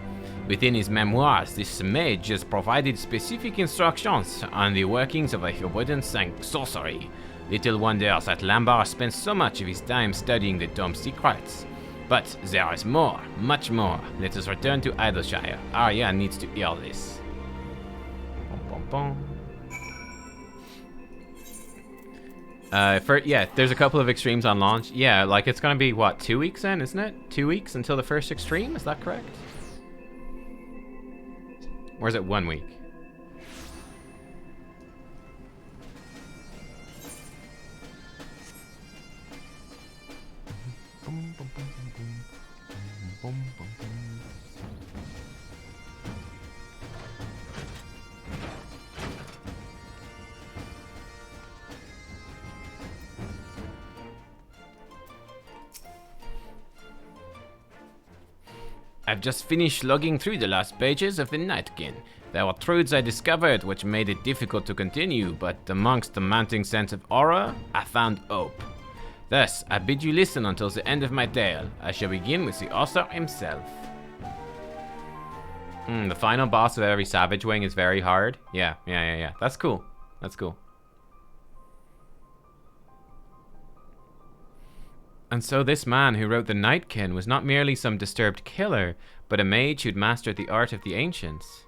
Within his memoirs, this mage has provided specific instructions on the workings of a forbidden sorcery. Little wonder that Lambar spent so much of his time studying the tome's secrets. But there is more, much more. Let us return to Idleshire. Arya needs to hear this. Bum, bum, bum. Yeah, there's a couple of extremes on launch. Yeah, like it's gonna be, what, 2 weeks then, isn't it? 2 weeks until the first extreme, is that correct? Or is it 1 week? I've just finished logging through the last pages of the Nightkin. There were truths I discovered which made it difficult to continue, but amongst the mounting sense of horror, I found hope. Thus, I bid you listen until the end of my tale. I shall begin with the author himself. The final boss of every Savage Wing is very hard. Yeah. That's cool. That's cool. And so this man who wrote the Nightkin was not merely some disturbed killer, but a mage who'd mastered the art of the ancients.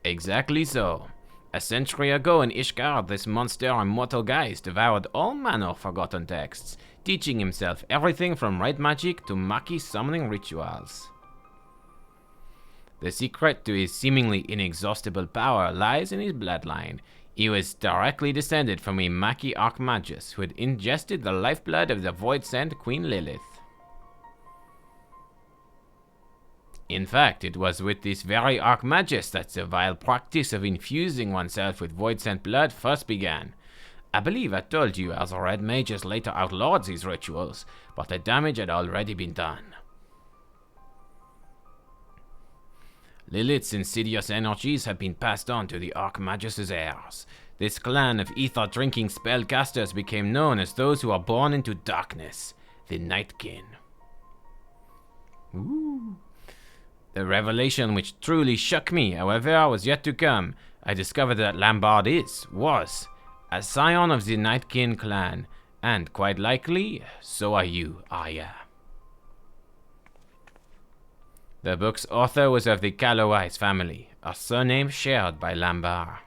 Exactly so. A century ago in Ishgard, this monster in mortal guise devoured all manner of forgotten texts, teaching himself everything from red magic to Maki summoning rituals. The secret to his seemingly inexhaustible power lies in his bloodline. He was directly descended from a Maki Archmagus who had ingested the lifeblood of the Void-Sent Queen Lilith. In fact, it was with this very Archmagus that the vile practice of infusing oneself with Void-Sent blood first began. I believe I told you how the Red Mages later outlawed these rituals, but the damage had already been done. Lilith's insidious energies have been passed on to the Archmagus' heirs. This clan of ether-drinking spellcasters became known as those who are born into darkness, the Nightkin. Ooh. The revelation which truly shook me, however, was yet to come. I discovered that Lambard was, a scion of the Nightkin clan, and quite likely, so are you, Arya. The book's author was of the Calloway's family, a surname shared by Lambard.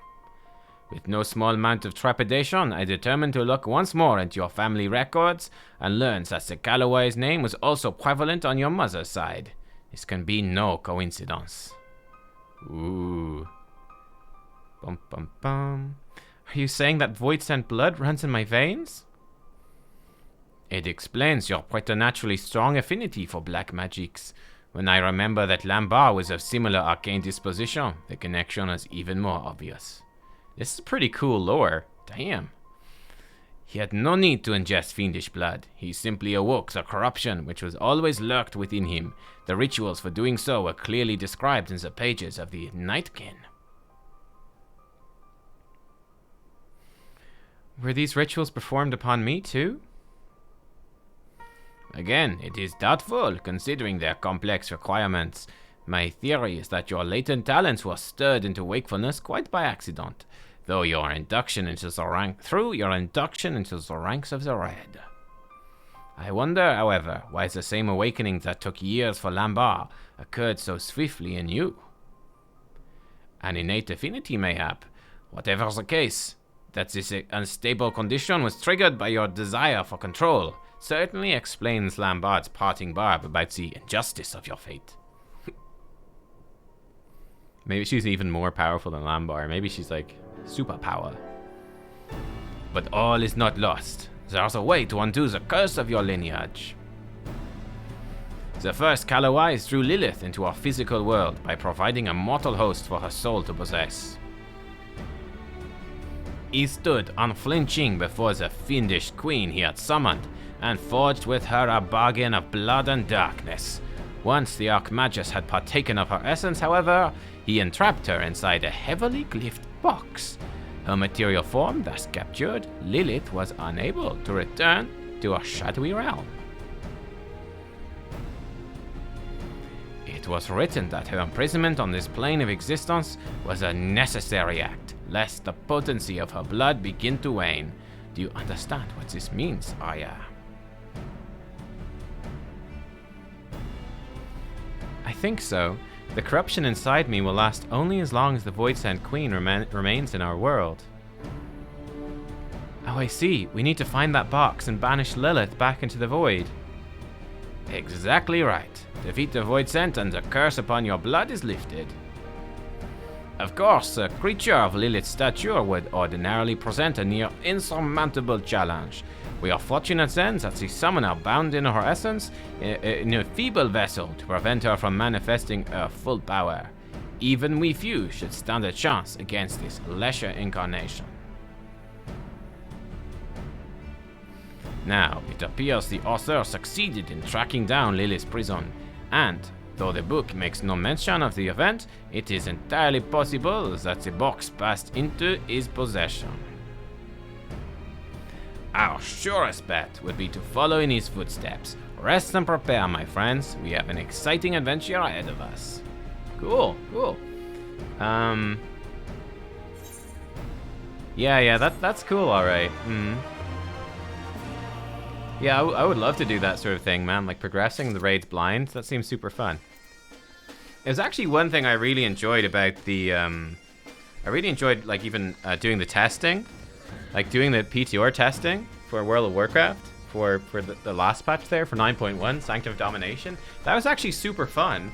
With no small amount of trepidation, I determined to look once more into your family records and learned that the Calloway's name was also prevalent on your mother's side. This can be no coincidence. Ooh. Bum bum bum. Are you saying that Void-Sent blood runs in my veins? It explains your preternaturally strong affinity for black magics. When I remember that Lambard was of similar arcane disposition, the connection is even more obvious. This is pretty cool lore. Damn. He had no need to ingest fiendish blood. He simply awoke the corruption which was always lurked within him. The rituals for doing so were clearly described in the pages of the Nightkin. Were these rituals performed upon me too? Again, it is doubtful, considering their complex requirements. My theory is that your latent talents were stirred into wakefulness quite by accident, through your induction into the ranks of the Red. I wonder, however, why the same awakening that took years for Lambard occurred so swiftly in you. An innate affinity, mayhap. Whatever the case, that this unstable condition was triggered by your desire for control certainly explains Lambard's parting barb about the injustice of your fate. Maybe she's even more powerful than Lambard. Maybe she's like superpower. But all is not lost. There's a way to undo the curse of your lineage. The first Calloways drew Lilith into our physical world by providing a mortal host for her soul to possess. He stood unflinching before the fiendish queen he had summoned, and forged with her a bargain of blood and darkness. Once the Archmagus had partaken of her essence, however, he entrapped her inside a heavily glyphed box. Her material form thus captured, Lilith was unable to return to her shadowy realm. It was written that her imprisonment on this plane of existence was a necessary act, lest the potency of her blood begin to wane. Do you understand what this means, Arya? I think so. The corruption inside me will last only as long as the Void-Sent Queen remains in our world. Oh, I see. We need to find that box and banish Lilith back into the Void. Exactly right. Defeat the Void-Sent and the curse upon your blood is lifted. Of course, a creature of Lilith's stature would ordinarily present a near insurmountable challenge. We are fortunate then that the summoner bound in her essence in a feeble vessel to prevent her from manifesting her full power. Even we few should stand a chance against this lesser incarnation. Now, it appears the author succeeded in tracking down Lily's prison, and, though the book makes no mention of the event, it is entirely possible that the box passed into his possession. Our surest bet would be to follow in his footsteps. Rest and prepare, my friends. We have an exciting adventure ahead of us. Cool, cool. Yeah, that's cool, alright. Yeah, I would love to do that sort of thing, man. Like, progressing the raids blind. That seems super fun. There's actually one thing I really enjoyed about the, I really enjoyed, like, even doing the testing. Like, doing the PTR testing for World of Warcraft. For the last patch there, for 9.1, Sanctum of Domination. That was actually super fun.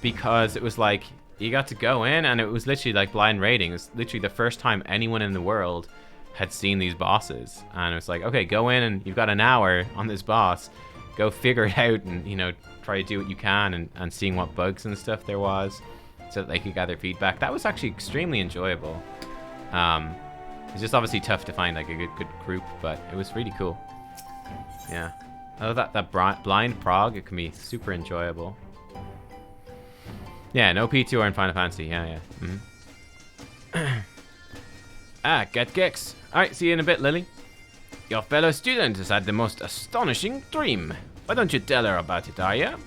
Because it was like, you got to go in, and it was literally like blind raiding. It was literally the first time anyone in the world had seen these bosses. And it was like, okay, go in and you've got an hour on this boss. Go figure it out and, you know, try to do what you can and seeing what bugs and stuff there was so that they could gather feedback. That was actually extremely enjoyable. It's just obviously tough to find like a good group, but it was really cool. Yeah. Oh, that blind prog, it can be super enjoyable. Yeah, no P2 in Final Fantasy. Yeah. Get Gex. Alright, see you in a bit, Lily. Your fellow student has had the most astonishing dream. Why don't you tell her about it, Arya?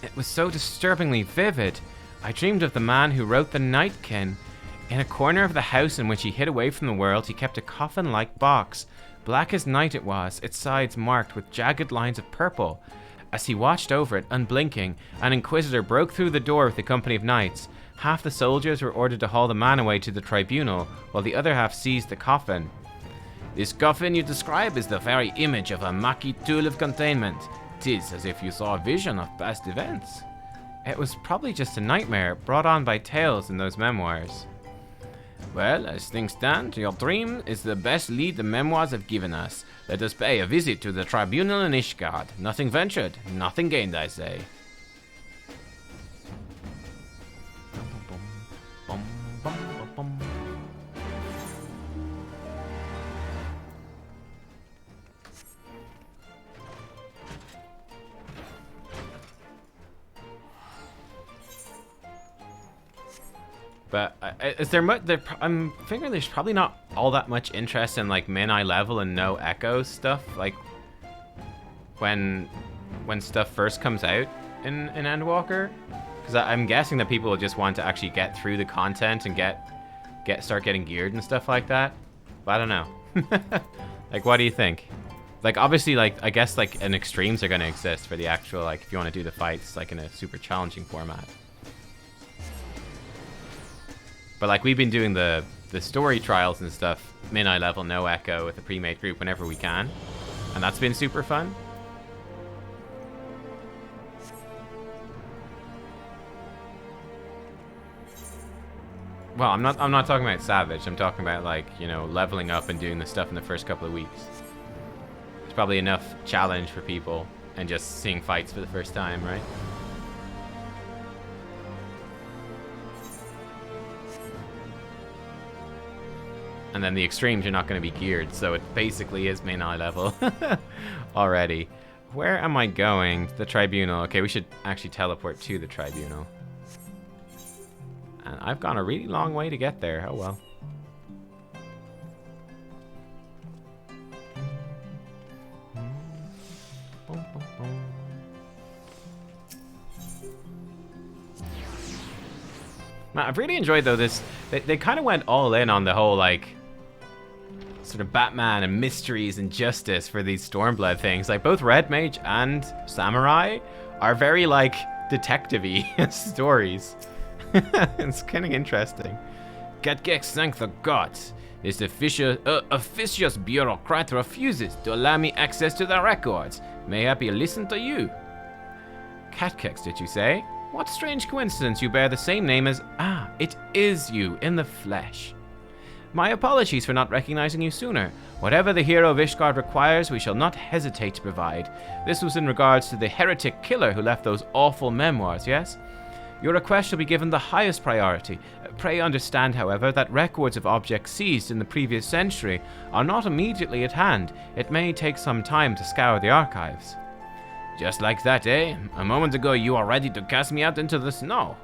It was so disturbingly vivid. I dreamed of the man who wrote the Nightkin. In a corner of the house in which he hid away from the world, he kept a coffin-like box. Black as night it was, its sides marked with jagged lines of purple. As he watched over it, unblinking, an inquisitor broke through the door with a company of knights. Half the soldiers were ordered to haul the man away to the Tribunal, while the other half seized the coffin. This coffin you describe is the very image of a Maki tool of containment. 'Tis as if you saw a vision of past events. It was probably just a nightmare brought on by tales in those memoirs. Well, as things stand, your dream is the best lead the memoirs have given us. Let us pay a visit to the Tribunal in Ishgard. Nothing ventured, nothing gained, I say. But is there much? I'm figuring there's probably not all that much interest in like min eye level and no echo stuff. Like when stuff first comes out in Endwalker, because I'm guessing that people will just want to actually get through the content and start getting geared and stuff like that. But I don't know. Like, what do you think? Like, obviously, like I guess like an extremes are gonna exist for the actual like if you want to do the fights like in a super challenging format. But like we've been doing the story trials and stuff, min eye level, no echo with a pre-made group whenever we can, and that's been super fun. Well, I'm not talking about Savage. I'm talking about like, you know, leveling up and doing the stuff in the first couple of weeks. It's probably enough challenge for people and just seeing fights for the first time, right? And then the extremes, you're not going to be geared, so it basically is main eye level already. Where am I going? The Tribunal. Okay, we should actually teleport to the Tribunal. And I've gone a really long way to get there. Oh well. Man, I've really enjoyed though this. They kind of went all in on the whole like sort of Batman and mysteries and justice for these Stormblood things. Like both Red Mage and Samurai are very like detective-y stories. It's kind of interesting. Gatgex, thank the gods. This officious bureaucrat refuses to allow me access to the records. Mayhap he'll listen to you. Catkex, did you say? What strange coincidence you bear the same name as... Ah, it is you, in the flesh. My apologies for not recognizing you sooner. Whatever the hero of Ishgard requires, we shall not hesitate to provide. This was in regards to the heretic killer who left those awful memoirs, yes? Your request shall be given the highest priority. Pray understand, however, that records of objects seized in the previous century are not immediately at hand. It may take some time to scour the archives. Just like that, eh? A moment ago you are ready to cast me out into the snow.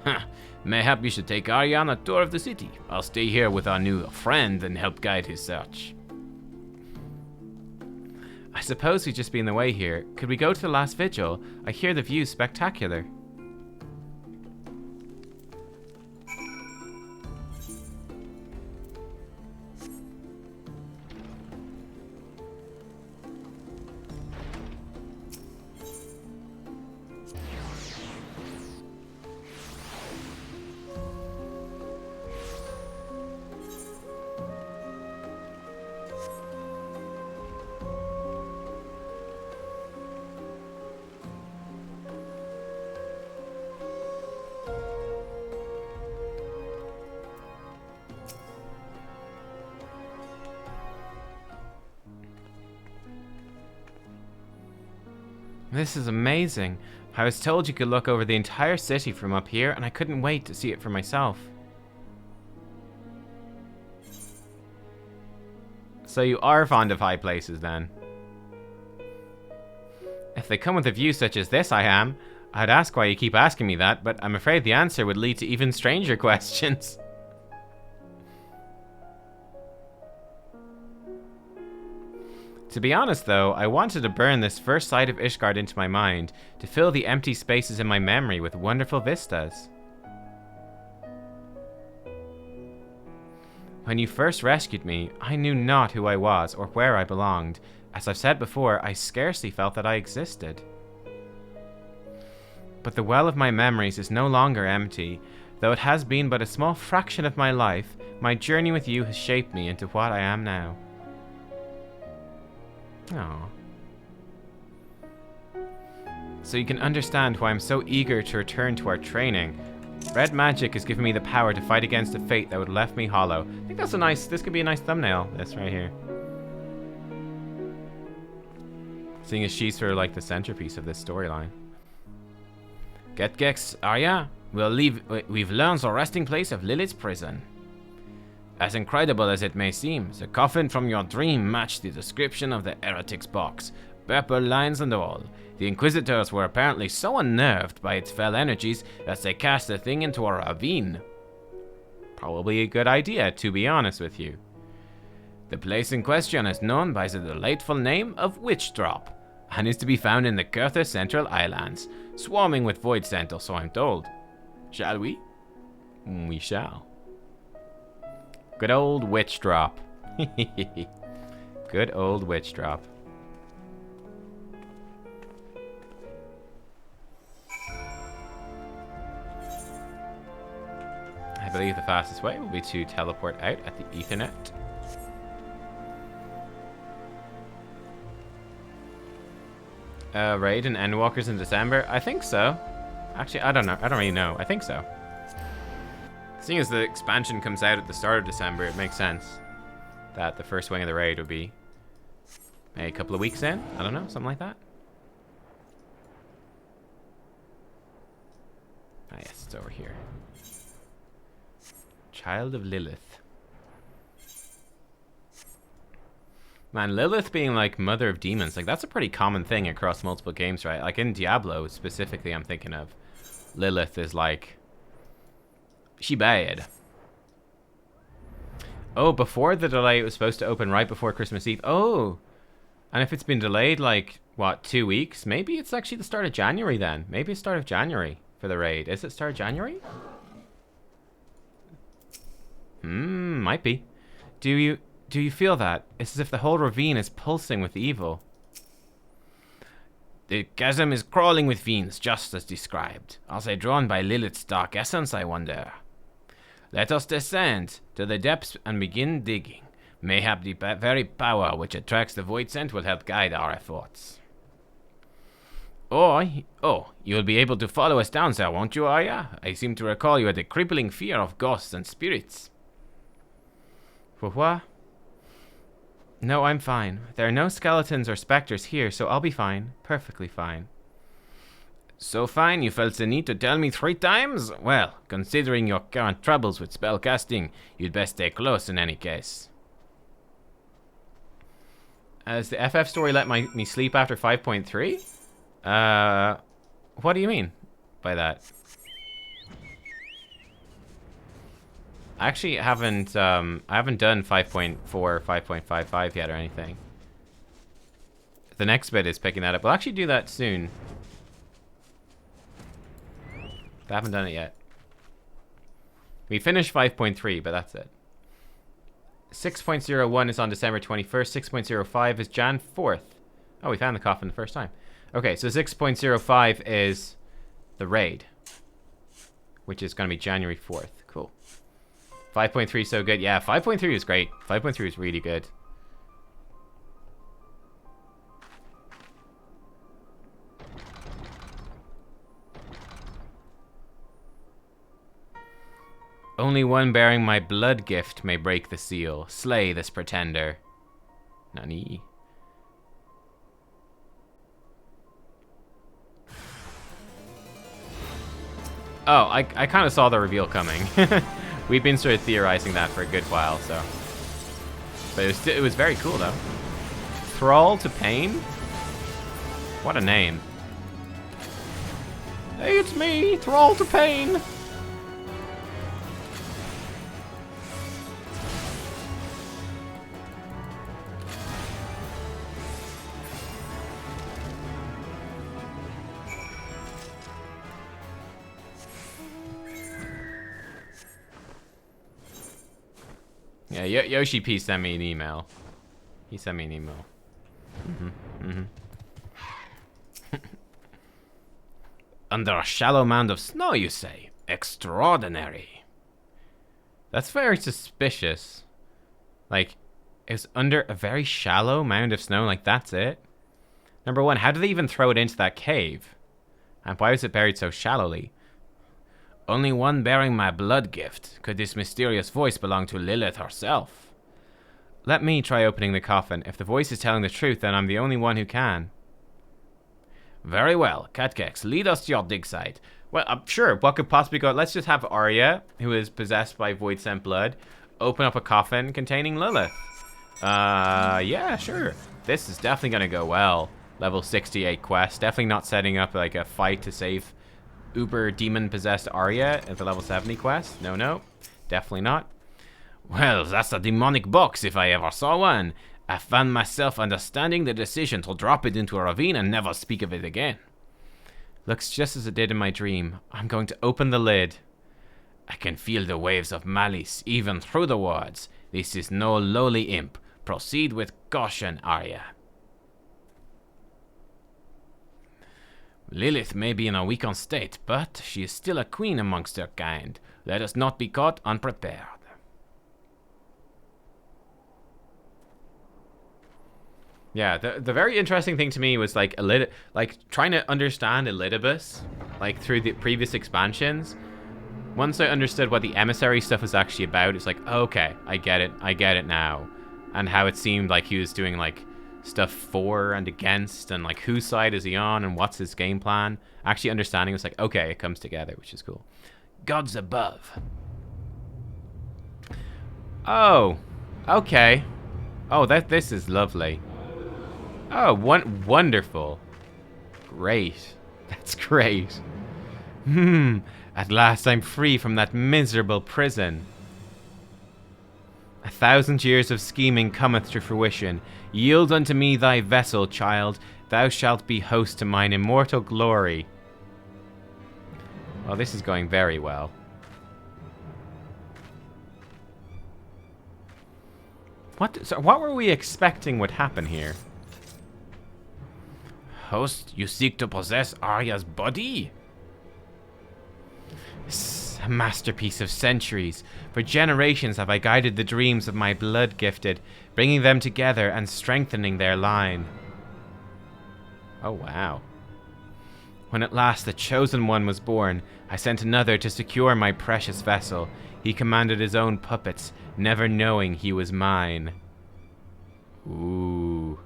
Huh. Mayhap you should take Arya on a tour of the city. I'll stay here with our new friend and help guide his search. I suppose he'd just be in the way here. Could we go to the last vigil? I hear the view's spectacular. This is amazing. I was told you could look over the entire city from up here, and I couldn't wait to see it for myself. So you are fond of high places, then? If they come with a view such as this, I am. I'd ask why you keep asking me that, but I'm afraid the answer would lead to even stranger questions. To be honest, though, I wanted to burn this first sight of Ishgard into my mind, to fill the empty spaces in my memory with wonderful vistas. When you first rescued me, I knew not who I was or where I belonged. As I've said before, I scarcely felt that I existed. But the well of my memories is no longer empty. Though it has been but a small fraction of my life, my journey with you has shaped me into what I am now. Oh. So you can understand why I'm so eager to return to our training. Red magic has given me the power to fight against a fate that would have left me hollow. I think that's a nice, this could be a nice thumbnail, this right here. Seeing as she's sort of like the centerpiece of this storyline. Nubkeks, Arya, we've learned the resting place of Lilith's prison. As incredible as it may seem, the coffin from your dream matched the description of the heretic's box, purple lines and all. The Inquisitors were apparently so unnerved by its fell energies that they cast the thing into a ravine. Probably a good idea, to be honest with you. The place in question is known by the delightful name of Witch Drop, and is to be found in the Kurther Central Islands, swarming with void scent, or so I'm told. Shall we? We shall. Good old Witch Drop. Good old Witch Drop. I believe the fastest way will be to teleport out at the Ethernet. Raid and Endwalkers in December? I think so. Actually, I don't know. I don't really know. I think so. Seeing as the expansion comes out at the start of December, it makes sense that the first wing of the raid would be maybe a couple of weeks in. I don't know, something like that. Ah, yes, it's over here. Child of Lilith. Man, Lilith being like mother of demons, like that's a pretty common thing across multiple games, right? Like in Diablo specifically, I'm thinking of Lilith is like, she bad. Oh, before the delay, it was supposed to open right before Christmas Eve. Oh, and if it's been delayed like, what, 2 weeks? Maybe it's actually the start of January then. Maybe it's start of January for the raid. Is it start of January? Might be. Do you feel that? It's as if the whole ravine is pulsing with evil. The chasm is crawling with fiends, just as described. Are they drawn by Lilith's dark essence, I wonder? Let us descend to the depths and begin digging. Mayhap the very power which attracts the void scent will help guide our efforts. Oh, you'll be able to follow us down there, won't you, Arya? I seem to recall you had a crippling fear of ghosts and spirits. For what? No, I'm fine. There are no skeletons or specters here, so I'll be fine. Perfectly fine. So fine you felt the need to tell me 3 times? Well, considering your current troubles with spellcasting, you'd best stay close in any case. Has the FF story let me sleep after 5.3? What do you mean by that? I actually haven't I haven't done 5.4 or 5.55 yet or anything. The next bit is picking that up. We'll actually do that soon. I haven't done it yet. We finished 5.3, but that's it. 6.01 is on December 21st. 6.05 is Jan 4th. Oh, we found the coffin the first time. Okay, so 6.05 is the raid, which is going to be January 4th. Cool. 5.3 so good. Yeah, 5.3 is great. 5.3 is really good. Only one bearing my blood gift may break the seal. Slay this pretender. Nani? Oh, I kind of saw the reveal coming. We've been sort of theorizing that for a good while, so. But it was very cool, though. Thrall to Pain? What a name. Hey, it's me, Thrall to Pain! Yeah, Yoshi P sent me an email. He sent me an email. Under a shallow mound of snow, you say? Extraordinary. That's very suspicious. Like, it's under a very shallow mound of snow, like that's it? Number one, how did they even throw it into that cave? And why was it buried so shallowly? Only one bearing my blood gift. Could this mysterious voice belong to Lilith herself? Let me try opening the coffin. If the voice is telling the truth, then I'm the only one who can. Very well. Nubkeks, lead us to your dig site. Well, sure. What could possibly go... Let's just have Arya, who is possessed by Void Sent Blood, open up a coffin containing Lilith. Yeah, sure. This is definitely going to go well. Level 68 quest. Definitely not setting up like a fight to save Uber demon possessed Arya at the level 70 quest. No, definitely not. Well, that's a demonic box if I ever saw one. I found myself understanding the decision to drop it into a ravine and never speak of it again. Looks just as it did in my dream. I'm going to open the lid. I can feel the waves of malice even through the wards. This is no lowly imp. Proceed with caution, Arya. Lilith may be in a weakened state, but she is still a queen amongst her kind. Let us not be caught unprepared. Yeah, the very interesting thing to me was like trying to understand Elidibus, like through the previous expansions. Once I understood what the emissary stuff was actually about, it's like, okay, I get it now. And how it seemed like he was doing like stuff for and against, and like whose side is he on, and what's his game plan. Actually understanding was like, okay, it comes together, which is cool. Gods above. Oh, okay. Oh, this is lovely. Oh, wonderful. Great. That's great. At last I'm free from that miserable prison. 1,000 years of scheming cometh to fruition. Yield unto me thy vessel, child. Thou shalt be host to mine immortal glory. Well, this is going very well. So what were we expecting would happen here? Host, you seek to possess Arya's body? A masterpiece of centuries. For generations have I guided the dreams of my blood-gifted, bringing them together and strengthening their line. Oh, wow. When at last the chosen one was born, I sent another to secure my precious vessel. He commanded his own puppets, never knowing he was mine. Ooh.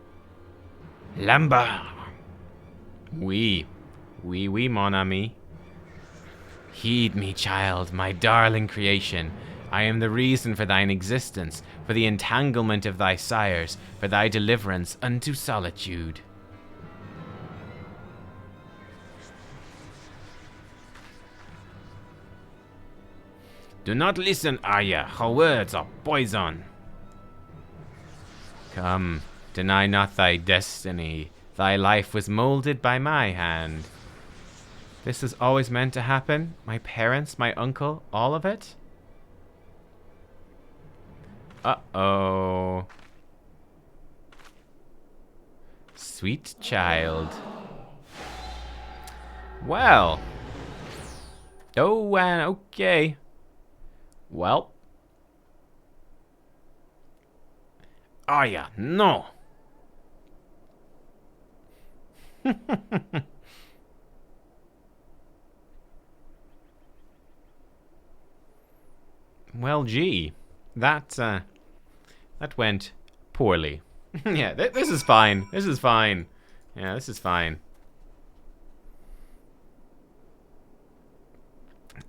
Lamba. Oui. Oui, oui, mon ami. Heed me, child, my darling creation. I am the reason for thine existence, for the entanglement of thy sires, for thy deliverance unto solitude. Do not listen, Arya. Her words are poison. Come, deny not thy destiny. Thy life was molded by my hand. This is always meant to happen? My parents, my uncle, all of it? Uh-oh. Sweet child. Well. Oh, okay. Well. Arya, no. Well, gee. That went poorly. Yeah, this is fine. This is fine. Yeah, this is fine.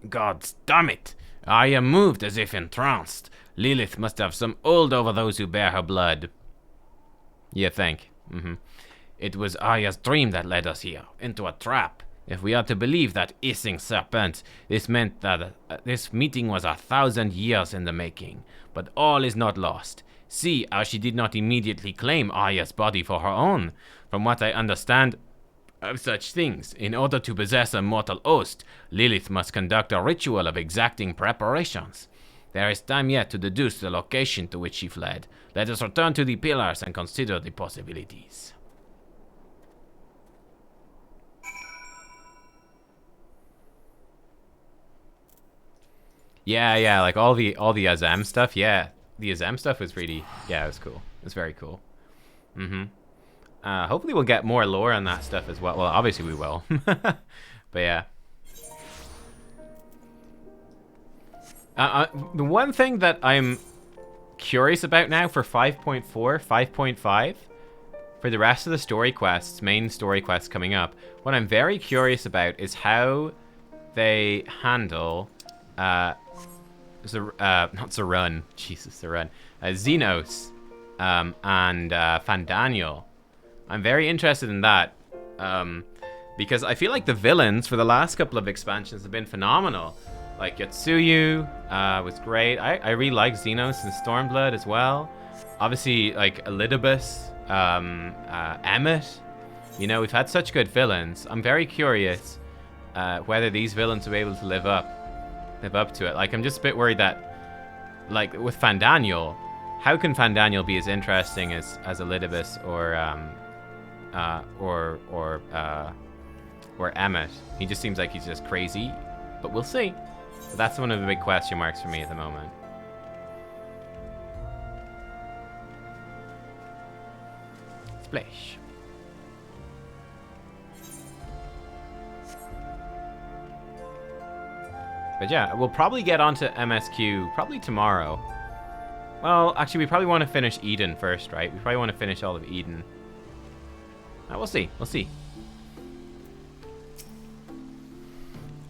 God damn it. Arya moved as if entranced. Lilith must have some hold over those who bear her blood. You think? It was Arya's dream that led us here, into a trap. If we are to believe that hissing serpent, this meant that this meeting was 1,000 years in the making. But all is not lost. See how she did not immediately claim Arya's body for her own. From what I understand of such things, in order to possess a mortal host, Lilith must conduct a ritual of exacting preparations. There is time yet to deduce the location to which she fled. Let us return to the pillars and consider the possibilities. Yeah, like all the Azam stuff, yeah. The Azam stuff was really, yeah, it was cool. It was very cool. Hopefully we'll get more lore on that stuff as well. Well, obviously we will. But yeah. The one thing that I'm curious about now for 5.4, 5.5, for the rest of the story quests, main story quests coming up, what I'm very curious about is how they handle, not Zarun, Jesus, Zarun, Xenos, and Fandaniel. I'm very interested in that, because I feel like the villains for the last couple of expansions have been phenomenal. Like Yotsuyu was great. I really like Xenos and Stormblood as well. Obviously, like Elidibus, Emmet. You know, we've had such good villains. I'm very curious whether these villains will be able to live up to it. Like, I'm just a bit worried that, like, with Fandaniel, how can Fandaniel be as interesting as Elidibus or Emmet? He just seems like he's just crazy, but we'll see. But that's one of the big question marks for me at the moment. Splash. But yeah, we'll probably get onto MSQ probably tomorrow. Well, actually, we probably want to finish Eden first, right? We probably want to finish all of Eden. We'll see. We'll see.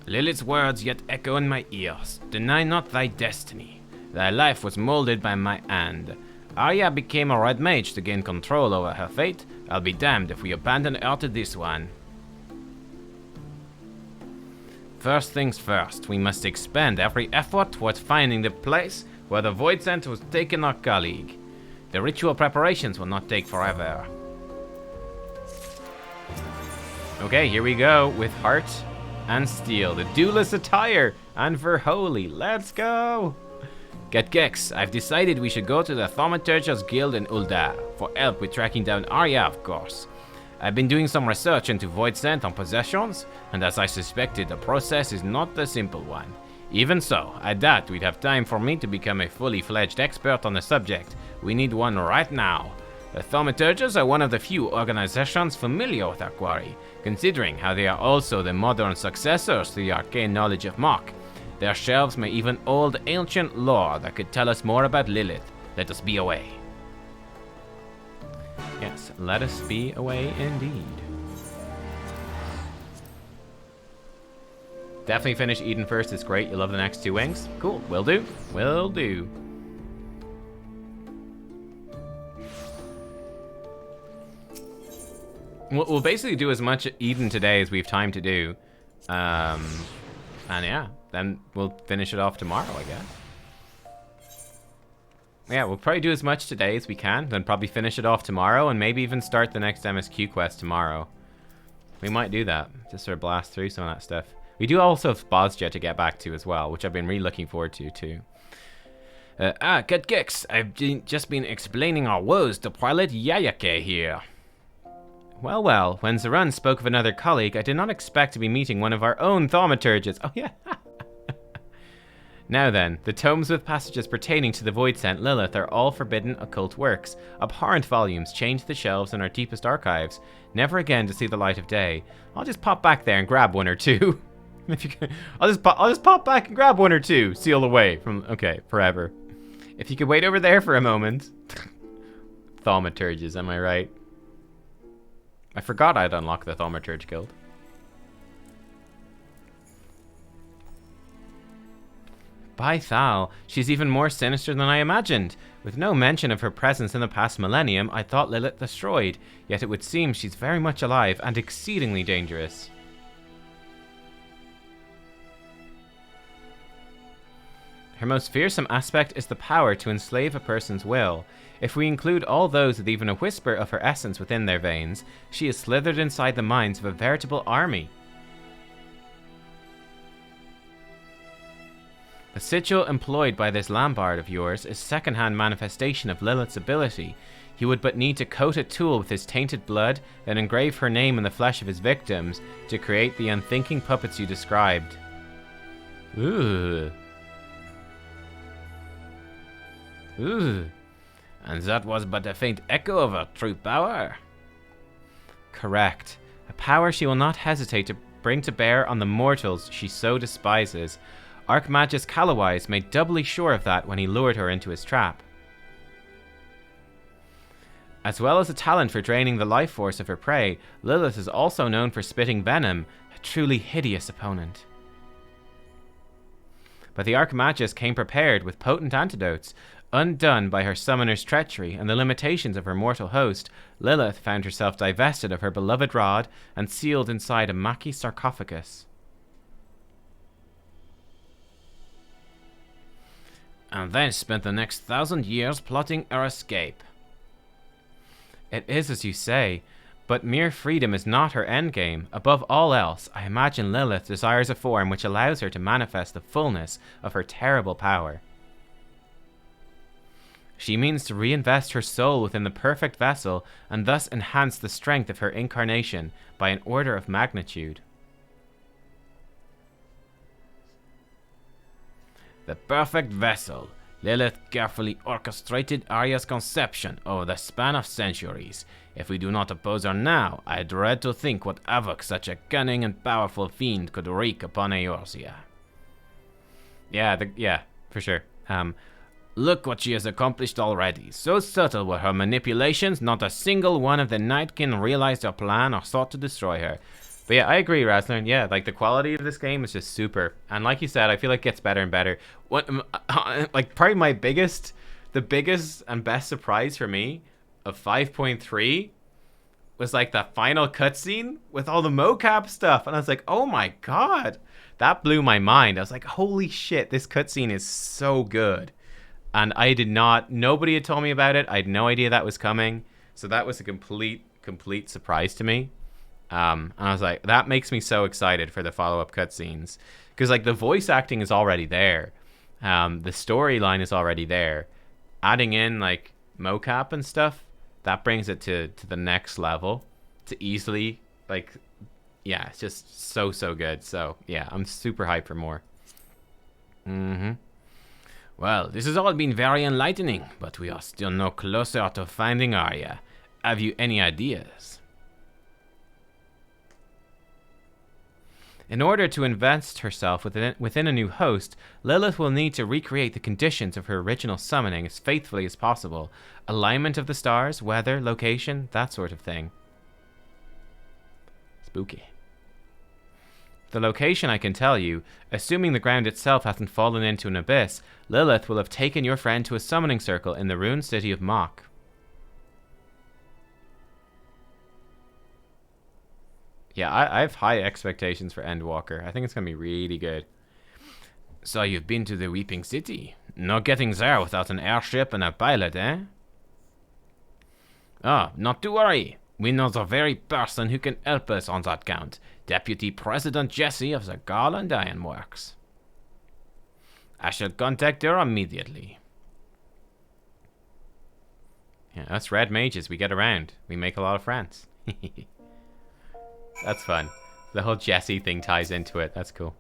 Lilith's words yet echo in my ears. Deny not thy destiny. Thy life was molded by my hand. Arya became a Red Mage to gain control over her fate. I'll be damned if we abandon her to this one. First things first, we must expend every effort towards finding the place where the Void Scent was taken our colleague. The ritual preparations will not take forever. Okay, here we go with Heart and Steel, the duelist attire, and Verholy. Let's go! Nubkeks, I've decided we should go to the Thaumaturgers Guild in Ul'dah for help with tracking down Arya, of course. I've been doing some research into Void Scent on possessions, and as I suspected, the process is not a simple one. Even so, I doubt we'd have time for me to become a fully fledged expert on the subject. We need one right now. The Thaumaturgers are one of the few organizations familiar with our quarry, considering how they are also the modern successors to the arcane knowledge of Mach. Their shelves may even hold ancient lore that could tell us more about Lilith. Let us be away. Yes, let us be away indeed. Definitely finish Eden first. It's great. You love the next 2 wings. Cool. Will do. Will do. We'll basically do as much Eden today as we have time to do. And yeah, then we'll finish it off tomorrow, I guess. Yeah, we'll probably do as much today as we can, then probably finish it off tomorrow, and maybe even start the next MSQ quest tomorrow. We might do that, just sort of blast through some of that stuff. We do also have Bosja to get back to as well, which I've been really looking forward to, too. Nubkeks, I've just been explaining our woes to Pilot Yayake here. Well, well, when Zarun spoke of another colleague, I did not expect to be meeting one of our own thaumaturges. Oh, yeah. Now then, the tomes with passages pertaining to the Void-Sent Lilith are all forbidden occult works, abhorrent volumes chained to the shelves in our deepest archives, never again to see the light of day. I'll just pop back there and grab 1 or 2. If you can, I'll just pop back and grab 1 or 2, sealed away from, okay, forever. If you could wait over there for a moment. Thaumaturges, am I right? I forgot I'd unlocked the Thaumaturge Guild. By Thal, she's even more sinister than I imagined. With no mention of her presence in the past millennium, I thought Lilith destroyed, yet it would seem she's very much alive and exceedingly dangerous. Her most fearsome aspect is the power to enslave a person's will. If we include all those with even a whisper of her essence within their veins, she is slithered inside the minds of a veritable army. The sigil employed by this Lambard of yours is second-hand manifestation of Lilith's ability. He would but need to coat a tool with his tainted blood, then engrave her name in the flesh of his victims to create the unthinking puppets you described. Ooh. Ooh. And that was but a faint echo of her true power? Correct. A power she will not hesitate to bring to bear on the mortals she so despises. Archmagus Callowise made doubly sure of that when he lured her into his trap. As well as a talent for draining the life force of her prey, Lilith is also known for spitting venom, a truly hideous opponent. But the Archmagus came prepared with potent antidotes. Undone by her summoner's treachery and the limitations of her mortal host, Lilith found herself divested of her beloved rod and sealed inside a Maki sarcophagus. And then spent the next 1,000 years plotting her escape. It is as you say, but mere freedom is not her endgame. Above all else, I imagine Lilith desires a form which allows her to manifest the fullness of her terrible power. She means to reinvest her soul within the perfect vessel and thus enhance the strength of her incarnation by an order of magnitude. The perfect vessel. Lilith carefully orchestrated Arya's conception over the span of centuries. If we do not oppose her now, I dread to think what havoc such a cunning and powerful fiend could wreak upon Eorzea. Yeah, for sure. Look what she has accomplished already. So subtle were her manipulations, not a single one of the Nightkin realized her plan or sought to destroy her. But yeah, I agree, Raslin. Yeah, like the quality of this game is just super. And like you said, I feel like it gets better and better. Like probably the biggest and best surprise for me of 5.3 was like the final cutscene with all the mocap stuff. And I was like, oh my god, that blew my mind. I was like, holy shit, this cutscene is so good. And nobody had told me about it. I had no idea that was coming. So that was a complete surprise to me. And I was like, that makes me so excited for the follow-up cutscenes. Because, like, the voice acting is already there. The storyline is already there. Adding in, like, mocap and stuff, that brings it to the next level. To easily, like, yeah, it's just so good. So, yeah, I'm super hyped for more. Well, this has all been very enlightening, but we are still no closer to finding Arya. Have you any ideas? In order to invest herself within a new host, Lilith will need to recreate the conditions of her original summoning as faithfully as possible. Alignment of the stars, weather, location, that sort of thing. Spooky. The location I can tell you. Assuming the ground itself hasn't fallen into an abyss, Lilith will have taken your friend to a summoning circle in the ruined city of Mach. Yeah, I have high expectations for Endwalker. I think it's going to be really good. So you've been to the Weeping City? No getting there without an airship and a pilot, eh? Ah, not to worry. We know the very person who can help us on that count. Deputy President Jesse of the Garland Ironworks. I shall contact her immediately. Yeah, us red mages, we get around. We make a lot of friends. That's fun. The whole Jesse thing ties into it. That's cool.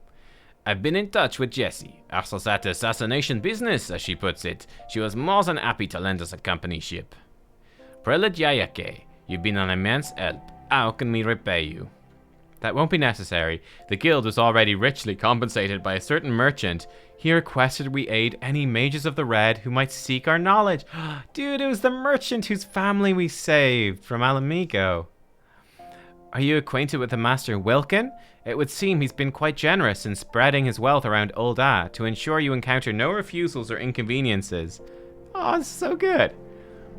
I've been in touch with Jessie. After that assassination business, as she puts it, she was more than happy to lend us a company ship. Prelate Yayake, you've been an immense help. How can we repay you? That won't be necessary. The guild was already richly compensated by a certain merchant. He requested we aid any mages of the Red who might seek our knowledge. Dude, it was the merchant whose family we saved from Alamigo. Are you acquainted with the Master Wilkin? It would seem he's been quite generous in spreading his wealth around Ul'dah to ensure you encounter no refusals or inconveniences. Oh, it's so good.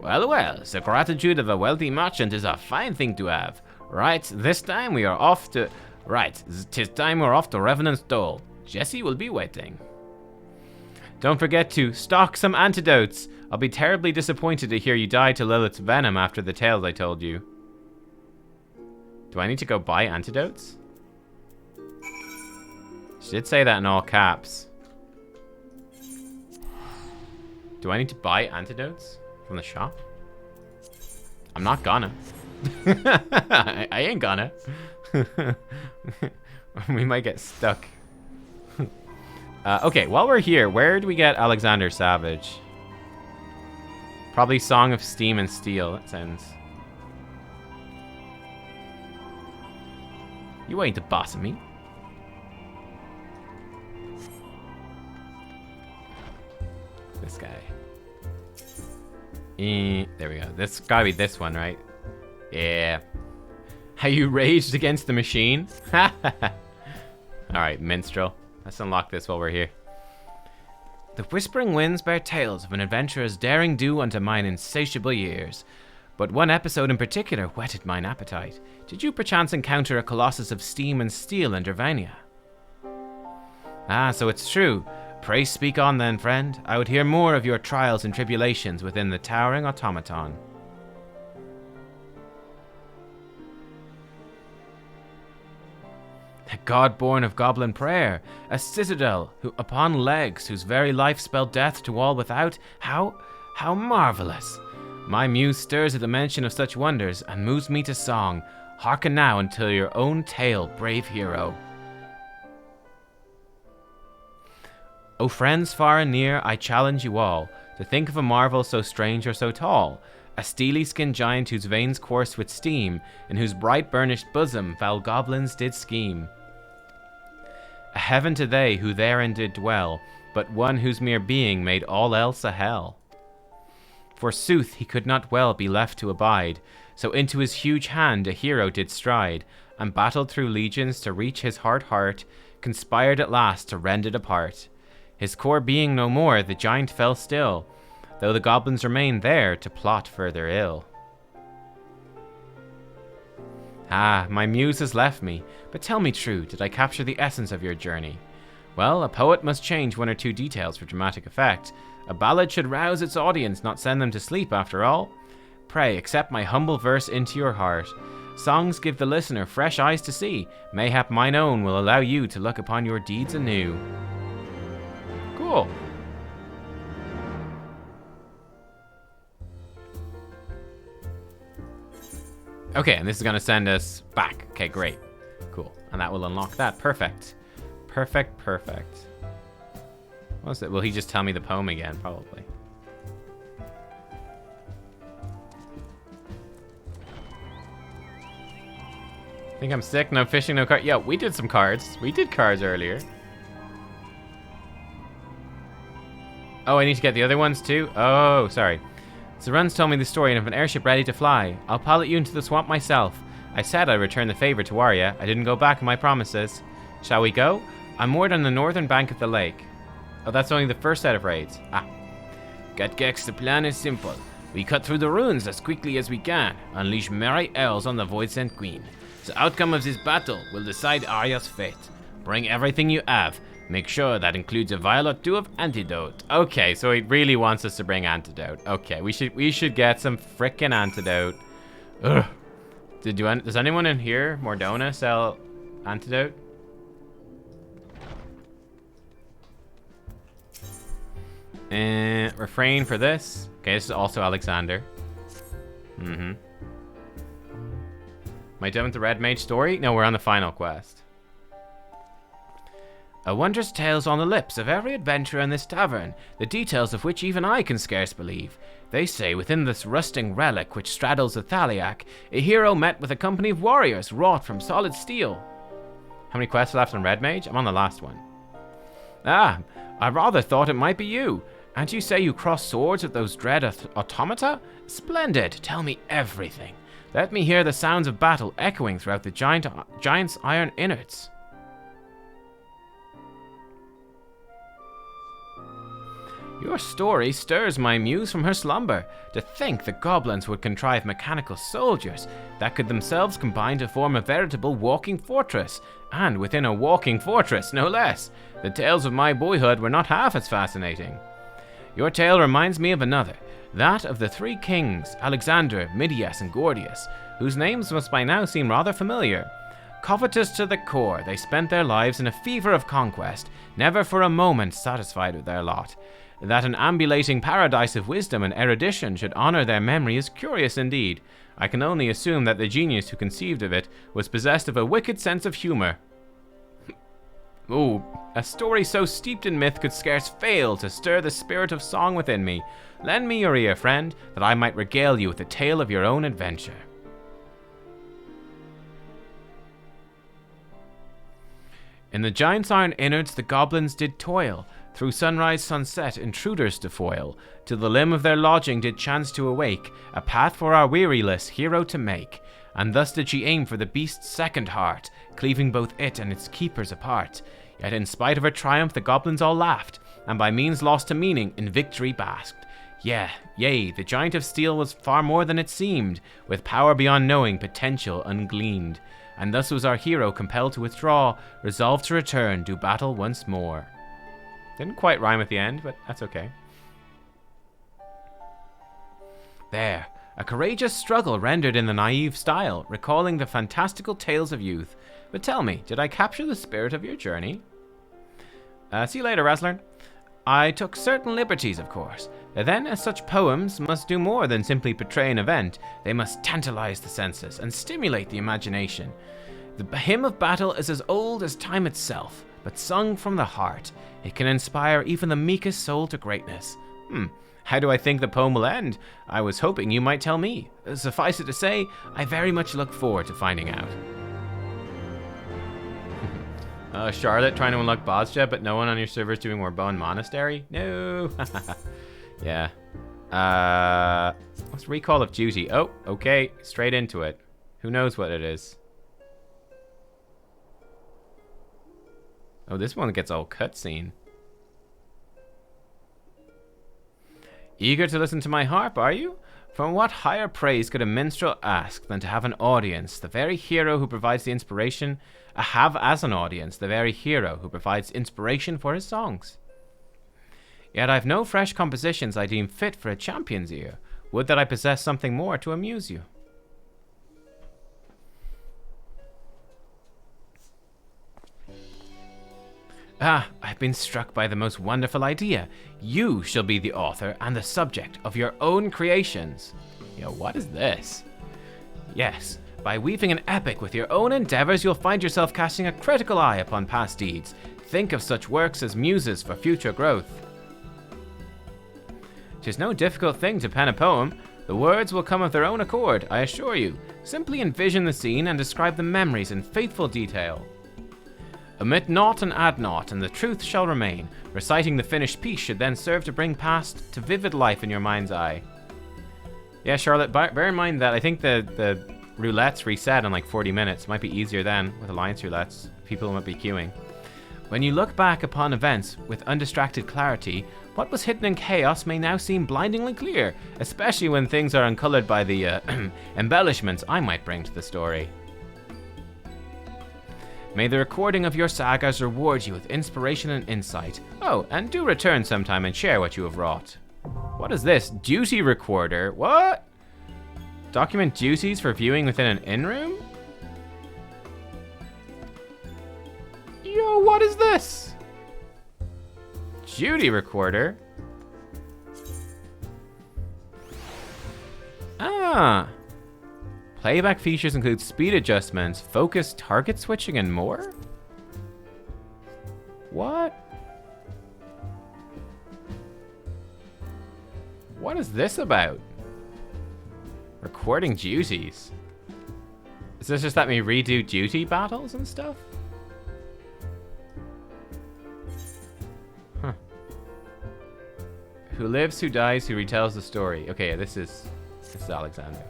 Well, well, the gratitude of a wealthy merchant is a fine thing to have. Right, this time we are off to... Right, 'tis time we're off to Revenant's Dole. Jesse will be waiting. Don't forget to stock some antidotes. I'll be terribly disappointed to hear you die to Lilith's venom after the tales I told you. Do I need to go buy antidotes? She did say that in all caps. Do I need to buy antidotes from the shop? I'm not gonna. I ain't gonna. We might get stuck. Okay, while we're here, where do we get Alexander Savage? Probably Song of Steam and Steel, it sounds. You ain't the boss of me. This guy. There we go. This gotta be this one, right? Yeah. How you raged against the machine? Alright, minstrel. Let's unlock this while we're here. The whispering winds bear tales of an adventurer's daring do unto mine insatiable years. But one episode in particular whetted mine appetite. Did you perchance encounter a colossus of steam and steel in Dervania? Ah, so it's true. Pray speak on then, friend. I would hear more of your trials and tribulations within the towering automaton. A god born of goblin prayer, a citadel who, upon legs whose very life spelled death to all without. How marvelous! My muse stirs at the mention of such wonders and moves me to song. Hearken now until your own tale, brave hero. O friends far and near, I challenge you all to think of a marvel so strange or so tall. A steely-skinned giant whose veins coursed with steam, in whose bright burnished bosom foul goblins did scheme. A heaven to they who therein did dwell, but one whose mere being made all else a hell. Forsooth he could not well be left to abide, so into his huge hand a hero did stride, and battled through legions to reach his hard heart, conspired at last to rend it apart. His core being no more, the giant fell still, though the goblins remained there to plot further ill. Ah, my muse has left me, but tell me true, did I capture the essence of your journey? Well, a poet must change one or two details for dramatic effect. A ballad should rouse its audience, not send them to sleep after all. Pray, accept my humble verse into your heart. Songs give the listener fresh eyes to see. Mayhap mine own will allow you to look upon your deeds anew. Cool. Okay, and this is going to send us back. Okay, great. Cool. And that will unlock that. Perfect. Perfect, perfect. What was it? Will he just tell me the poem again? Probably. Think I'm sick? No fishing, no card. Yeah, we did some cards. We did cards earlier. Oh, I need to get the other ones too? Oh, sorry. Zarun's told me the story of an airship ready to fly. I'll pilot you into the swamp myself. I said I'd return the favor to Warrior. I didn't go back on my promises. Shall we go? I'm moored on the northern bank of the lake. Oh, that's only the first set of raids. Ah. Nubkeks, the plan is simple. We cut through the ruins as quickly as we can, unleash merry elves on the Void-Sent Queen. The outcome of this battle will decide Arya's fate. Bring everything you have. Make sure that includes a vial or two of antidote. Okay, so he really wants us to bring antidote. Okay, we should get some frickin' antidote. Ugh. Does anyone in here, Mordona, sell antidote? Refrain for this. Okay, this is also Alexander. Am I done with the Red Mage story? No, we're on the final quest. A wondrous tale's on the lips of every adventurer in this tavern, the details of which even I can scarce believe. They say within this rusting relic which straddles the Thaliac, a hero met with a company of warriors wrought from solid steel. How many quests left on Red Mage? I'm on the last one. Ah, I rather thought it might be you. And you say you cross swords with those dread automata? Splendid, tell me everything. Let me hear the sounds of battle echoing throughout the giant's iron innards. Your story stirs my muse from her slumber. To think the goblins would contrive mechanical soldiers that could themselves combine to form a veritable walking fortress, and within a walking fortress, no less. The tales of my boyhood were not half as fascinating. Your tale reminds me of another, that of the three kings, Alexander, Midias, and Gordius, whose names must by now seem rather familiar. Covetous to the core, they spent their lives in a fever of conquest, never for a moment satisfied with their lot. That an ambulating paradise of wisdom and erudition should honor their memory is curious indeed. I can only assume that the genius who conceived of it was possessed of a wicked sense of humor. Ooh, a story so steeped in myth could scarce fail to stir the spirit of song within me. Lend me your ear, friend, that I might regale you with a tale of your own adventure. In the giant's iron innards the goblins did toil, through sunrise sunset intruders to foil, till the limb of their lodging did chance to awake, a path for our weariless hero to make. And thus did she aim for the beast's second heart, cleaving both it and its keepers apart. Yet in spite of her triumph the goblins all laughed, and by means lost to meaning in victory basked. Yea, the giant of steel was far more than it seemed, with power beyond knowing, potential ungleaned. And thus was our hero compelled to withdraw, resolved to return, do battle once more. Didn't quite rhyme at the end, but that's okay. There, a courageous struggle rendered in the naive style, recalling the fantastical tales of youth. But tell me, did I capture the spirit of your journey? See you later, wrestler. I took certain liberties, of course. Then, as such poems must do more than simply portray an event, they must tantalize the senses and stimulate the imagination. The hymn of battle is as old as time itself, but sung from the heart. It can inspire even the meekest soul to greatness. How do I think the poem will end? I was hoping you might tell me. Suffice it to say, I very much look forward to finding out. Charlotte trying to unlock Bosja, but no one on your server is doing Warbone Monastery? No. Yeah. What's Recall of Duty? Oh, okay. Straight into it. Who knows what it is? Oh, this one gets all cutscene. Eager to listen to my harp, are you? From what higher praise could a minstrel ask than to have an audience, the very hero who provides the inspiration, have as an audience the very hero who provides inspiration for his songs? Yet I've no fresh compositions I deem fit for a champion's ear. Would that I possessed something more to amuse you. I've been struck by the most wonderful idea. You shall be the author and the subject of your own creations. What is this? Yes, by weaving an epic with your own endeavors, you'll find yourself casting a critical eye upon past deeds. Think of such works as muses for future growth. 'Tis no difficult thing to pen a poem. The words will come of their own accord, I assure you. Simply envision the scene and describe the memories in faithful detail. Omit naught and add naught, and the truth shall remain. Reciting the finished piece should then serve to bring past to vivid life in your mind's eye. Yeah, Charlotte, bear in mind that I think the roulettes reset in like 40 minutes. Might be easier then with alliance roulettes. People might be queuing. When you look back upon events with undistracted clarity, what was hidden in chaos may now seem blindingly clear, especially when things are uncolored by the embellishments I might bring to the story. May the recording of your sagas reward you with inspiration and insight. Oh, and do return sometime and share what you have wrought. What is this? Duty recorder? What? Document duties for viewing within an in-room? Yo, what is this? Duty recorder? Ah. Playback features include speed adjustments, focus, target switching, and more? What? What is this about? Recording duties. Does this just let me redo duty battles and stuff? Huh. Who lives, who dies, who retells the story. Okay, this is Alexander.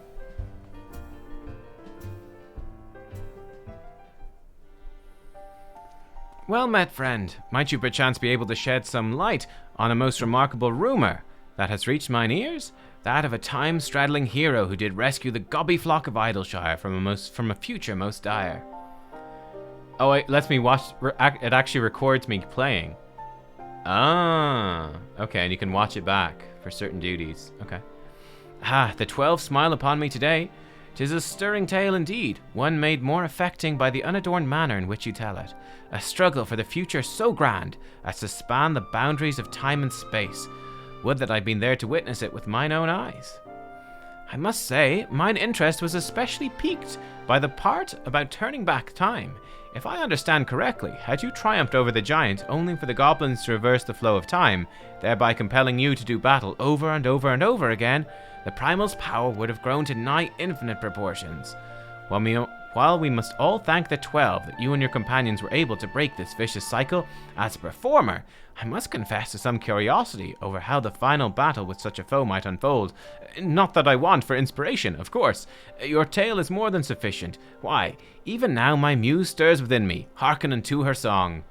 Well met, friend. Might you perchance be able to shed some light on a most remarkable rumor that has reached mine ears? That of a time-straddling hero who did rescue the gobby flock of Idleshire from a future most dire. Oh, it lets me watch. It actually records me playing. Ah, okay, and you can watch it back for certain duties. Okay. Ah, the 12 smile upon me today. 'Tis a stirring tale indeed, one made more affecting by the unadorned manner in which you tell it. A struggle for the future so grand as to span the boundaries of time and space. Would that I'd been there to witness it with mine own eyes. I must say, mine interest was especially piqued by the part about turning back time. If I understand correctly, had you triumphed over the giant only for the goblins to reverse the flow of time, thereby compelling you to do battle over and over and over again, the primal's power would have grown to nigh infinite proportions. While we must all thank the 12 that you and your companions were able to break this vicious cycle, as a performer, I must confess to some curiosity over how the final battle with such a foe might unfold. Not that I want for inspiration, of course. Your tale is more than sufficient. Why, even now my muse stirs within me, hearken unto her song.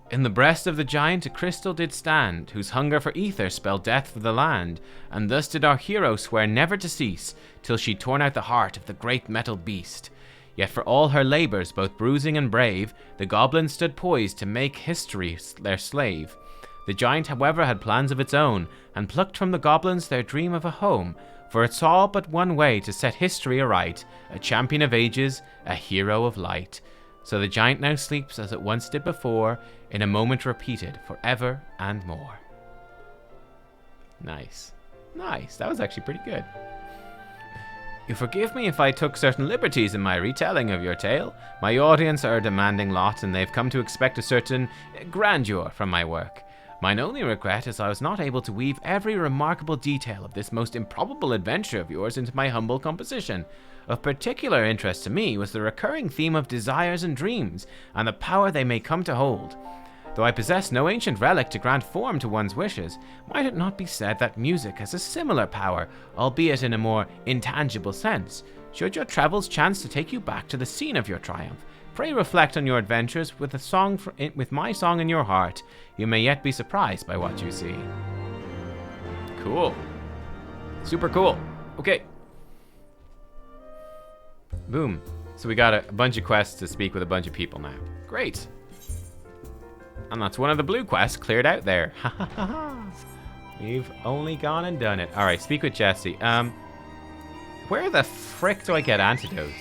In the breast of the giant a crystal did stand, whose hunger for ether spelled death for the land, and thus did our hero swear never to cease, till she torn out the heart of the great metal beast. Yet for all her labors, both bruising and brave, the goblins stood poised to make history their slave. The giant, however, had plans of its own, and plucked from the goblins their dream of a home, for it saw but one way to set history aright, a champion of ages, a hero of light. So the giant now sleeps as it once did before, in a moment repeated forever and more. Nice. Nice. That was actually pretty good. You forgive me if I took certain liberties in my retelling of your tale. My audience are a demanding lot, and they've come to expect a certain grandeur from my work. Mine only regret is I was not able to weave every remarkable detail of this most improbable adventure of yours into my humble composition. Of particular interest to me was the recurring theme of desires and dreams, and the power they may come to hold. Though I possess no ancient relic to grant form to one's wishes, might it not be said that music has a similar power, albeit in a more intangible sense? Should your travels chance to take you back to the scene of your triumph, pray reflect on your adventures with my song in your heart. You may yet be surprised by what you see. Cool. Super cool. Okay. Boom. So we got a bunch of quests to speak with a bunch of people now. Great. And that's one of the blue quests cleared out there. Ha ha ha ha. We've only gone and done it. Alright, speak with Jesse. Where the frick do I get antidotes?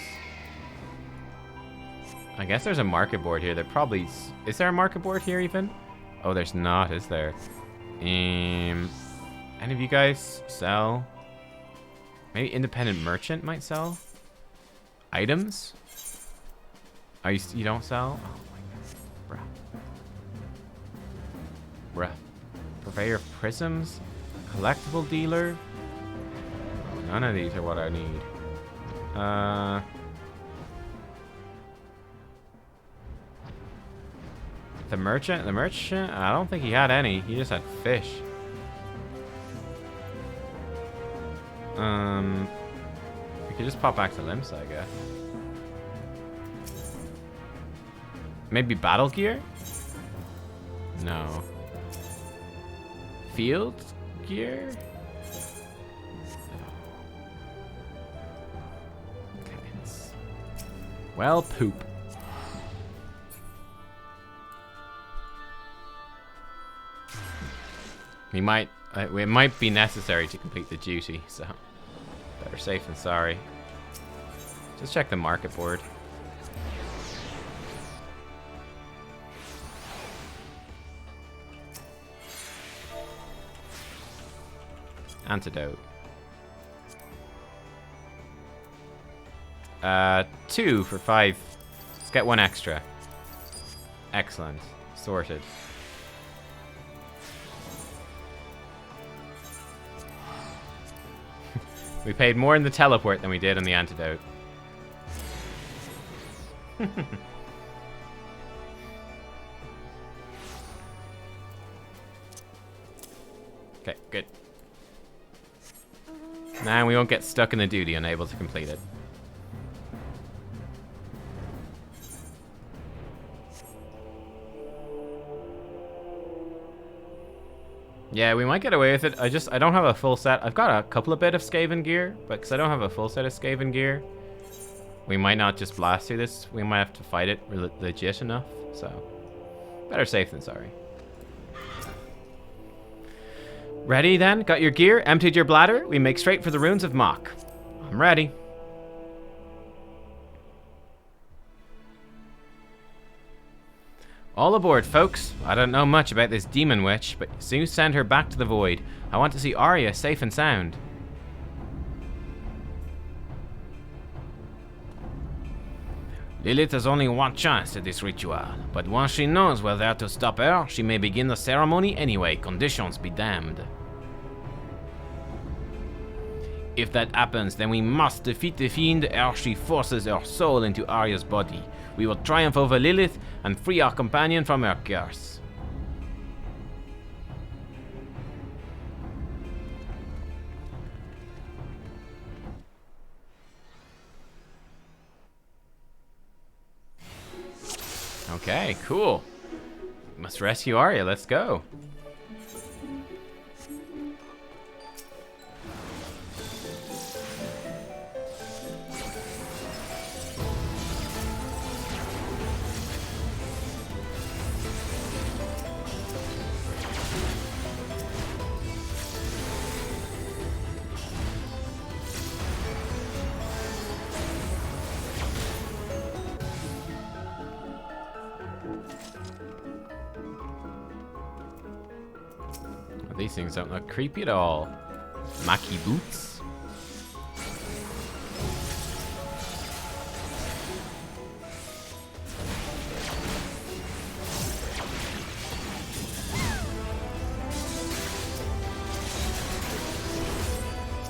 I guess there's a market board here. There probably... Is there a market board here even? Oh, there's not, is there? Any of you guys sell? Maybe independent merchant might sell? Items? Are you don't sell? Oh my god. Bruh. Purveyor of prisms? Collectible dealer? None of these are what I need. The merchant? The merchant? I don't think he had any. He just had fish. We could just pop back to Limsa, I guess. Maybe battle gear? No. Field gear? Okay, well, poop. We might, it might be necessary to complete the duty, so better safe than sorry. Just check the market board. Antidote. 2 for 5. Let's get 1 extra. Excellent. Sorted. We paid more in the teleport than we did on the antidote. Okay, good. Now we won't get stuck in the duty, unable to complete it. Yeah, we might get away with it. I don't have a full set. I've got a couple of bit of Skaven gear, but because I don't have a full set of Skaven gear, we might not just blast through this. We might have to fight it legit enough, so better safe than sorry. Ready then? Got your gear? Emptied your bladder? We make straight for the ruins of Mach. I'm ready. All aboard, folks. I don't know much about this demon witch, but soon send her back to the void. I want to see Arya safe and sound. Lilith has only one chance at this ritual, but once she knows whether to stop her, she may begin the ceremony anyway, conditions be damned. If that happens, then we must defeat the fiend ere she forces her soul into Arya's body. We will triumph over Lilith and free our companion from her curse. Okay, cool. We must rescue Arya, let's go. These things don't look creepy at all. Maki boots.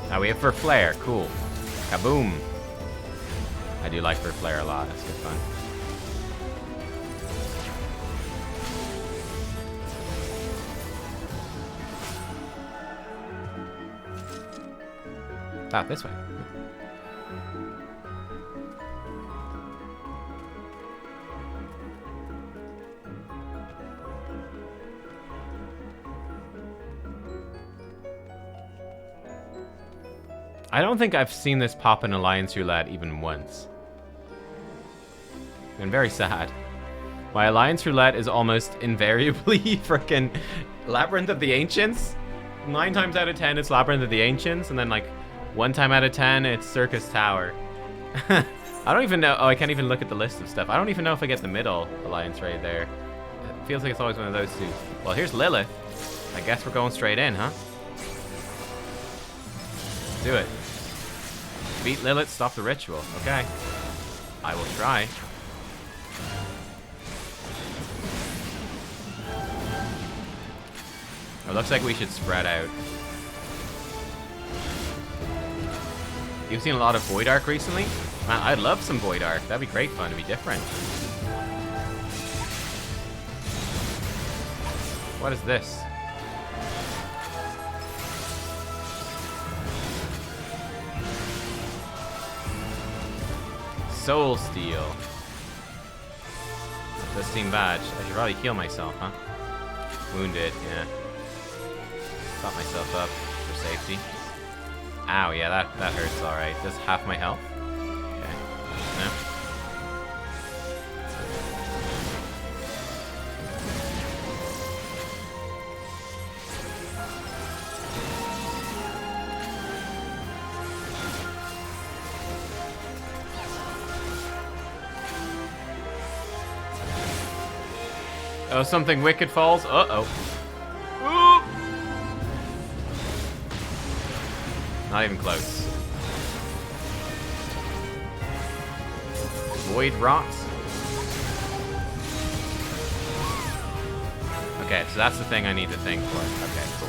Now we have Fur Flare, cool. Kaboom. I do like Fur Flare a lot, that's good fun. Ah, this way. I don't think I've seen this pop in Alliance Roulette even once. I'm very sad. My Alliance Roulette is almost invariably frickin' Labyrinth of the Ancients. 9 times out of 10 it's Labyrinth of the Ancients, and then like 1 time out of 10, it's Circus Tower. I don't even know. Oh, I can't even look at the list of stuff. I don't even know if I get the middle alliance raid there. It feels like it's always one of those two. Well, here's Lilith. I guess we're going straight in, huh? Let's do it. Beat Lilith, stop the ritual. Okay. I will try. It looks like we should spread out. You've seen a lot of Void Arc recently? Man, I'd love some Void Arc. That'd be great fun to be different. What is this? Soul Steal. That does seem bad. I should probably heal myself, huh? Wounded, yeah. Prop myself up for safety. Ow, yeah, that hurts alright. Does half my health? Okay. No. Oh, something wicked falls? Uh-oh. Not even close. Void rots. Okay, so that's the thing I need to think for. Okay, cool.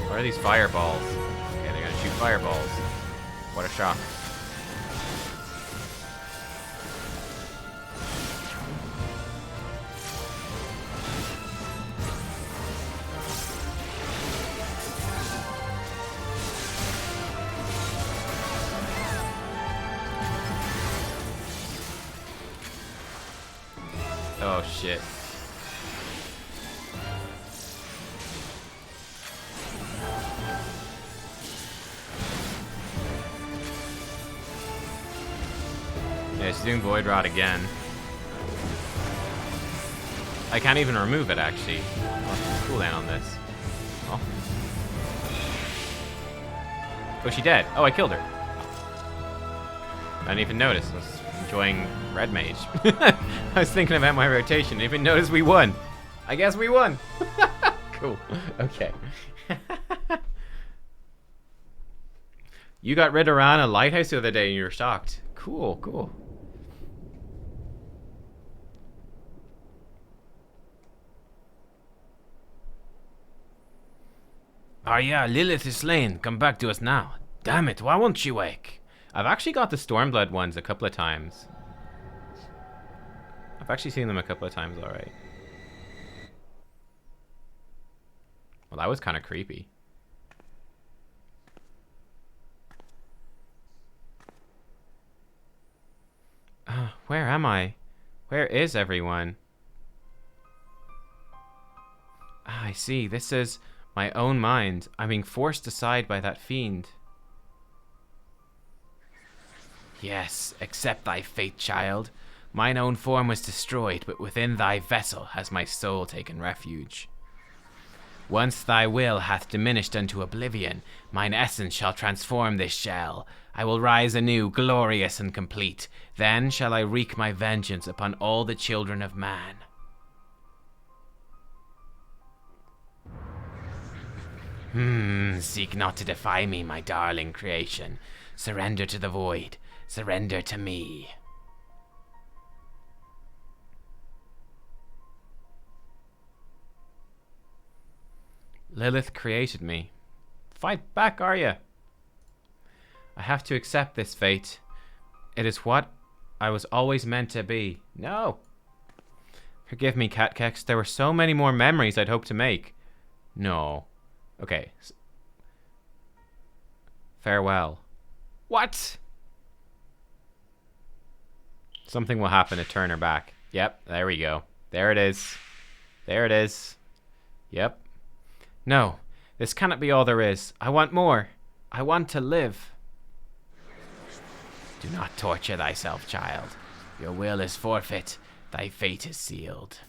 What are these fireballs? Okay, they're gonna shoot fireballs. What a shock. Oh shit. Yeah, she's doing Void Rot again. I can't even remove it actually. What's the cooldown on this? Oh. Oh, she dead. Oh, I killed her. I didn't even notice. I was enjoying Red Mage. I was thinking about my rotation. Didn't even notice we won. I guess we won. Cool. Okay. You got rid of around a lighthouse the other day and you were shocked. Cool, cool. Ah, yeah, Lilith is slain. Come back to us now. Damn it, why won't she wake? I've actually got the Stormblood ones a couple of times. I've actually seen them a couple of times, alright. Well, that was kind of creepy. Where am I? Where is everyone? Ah, I see. This is my own mind. I'm being forced aside by that fiend. Yes, accept thy fate, child. Mine own form was destroyed, but within thy vessel has my soul taken refuge. Once thy will hath diminished unto oblivion, mine essence shall transform this shell. I will rise anew, glorious and complete. Then shall I wreak my vengeance upon all the children of man. Seek not to defy me, my darling creation. Surrender to the void. Surrender to me. Lilith created me. Fight back, Arya. I have to accept this fate. It is what I was always meant to be. No. Forgive me, Nubkeks. There were so many more memories I'd hoped to make. No. Okay. Farewell. What? Something will happen to turn her back. Yep, there we go. There it is. There it is. Yep. No, this cannot be all there is. I want more. I want to live. Do not torture thyself, child. Your will is forfeit. Thy fate is sealed.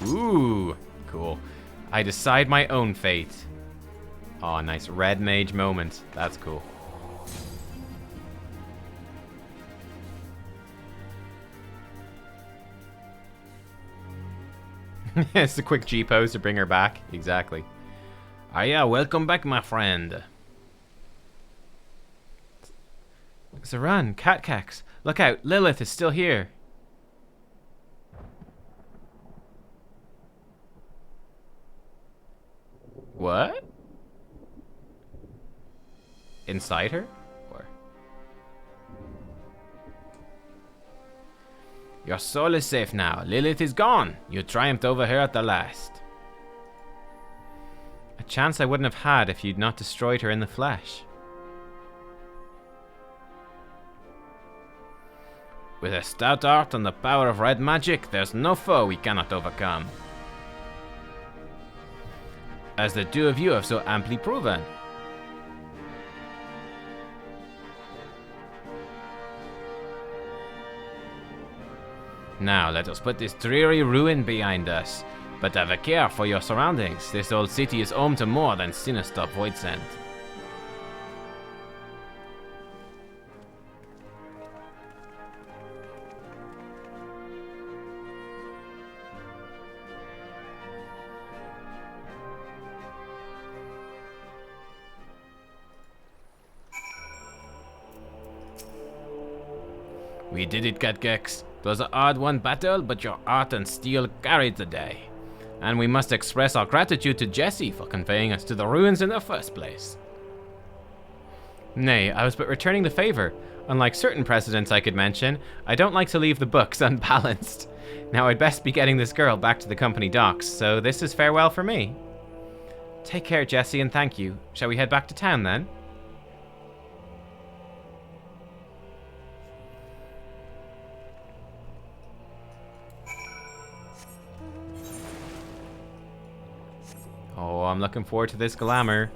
Ooh, cool. I decide my own fate. Oh, nice Red Mage moment. That's cool. It's a quick G pose to bring her back. Exactly. Ah, yeah, welcome back, my friend. Zaran, Nubkeks, look out. Lilith is still here. What? Inside her? Or? Your soul is safe now. Lilith is gone. You triumphed over her at the last. chance I wouldn't have had if you'd not destroyed her in the flesh. With a stout heart and the power of red magic, there's no foe we cannot overcome. As the two of you have so amply proven. Now let us put this dreary ruin behind us, but have a care for your surroundings. This old city is home to more than sinister voidsent. We did it, Nubkeks. It was an hard-won battle, but your art and steel carried the day. And we must express our gratitude to Jesse for conveying us to the ruins in the first place. Nay, I was but returning the favor. Unlike certain precedents I could mention, I don't like to leave the books unbalanced. Now I'd best be getting this girl back to the company docks, so this is farewell for me. Take care, Jesse, and thank you. Shall we head back to town then? Oh, I'm looking forward to this glamour.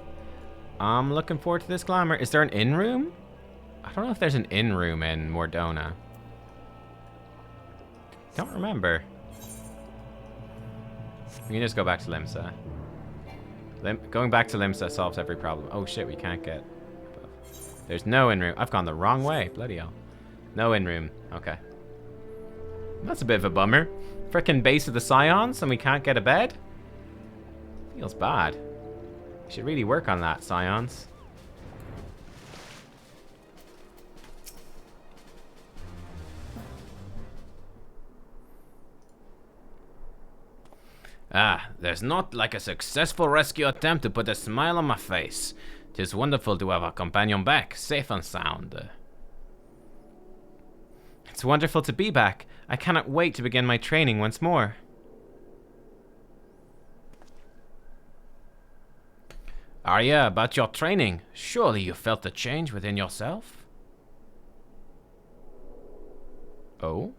Is there an inn room? I don't know if there's an inn room in Mordona. Don't remember. We can just go back to Limsa. Going back to Limsa solves every problem. Oh shit, we can't get above. There's no inn room. I've gone the wrong way. Bloody hell. No inn room. Okay. That's a bit of a bummer. Frickin' base of the Scions and we can't get a bed? Feels bad. You should really work on that, Scions. Ah, there's not like a successful rescue attempt to put a smile on my face. 'Tis wonderful to have our companion back, safe and sound. It's wonderful to be back. I cannot wait to begin my training once more. Arya, about your training, surely you felt the change within yourself? Oh?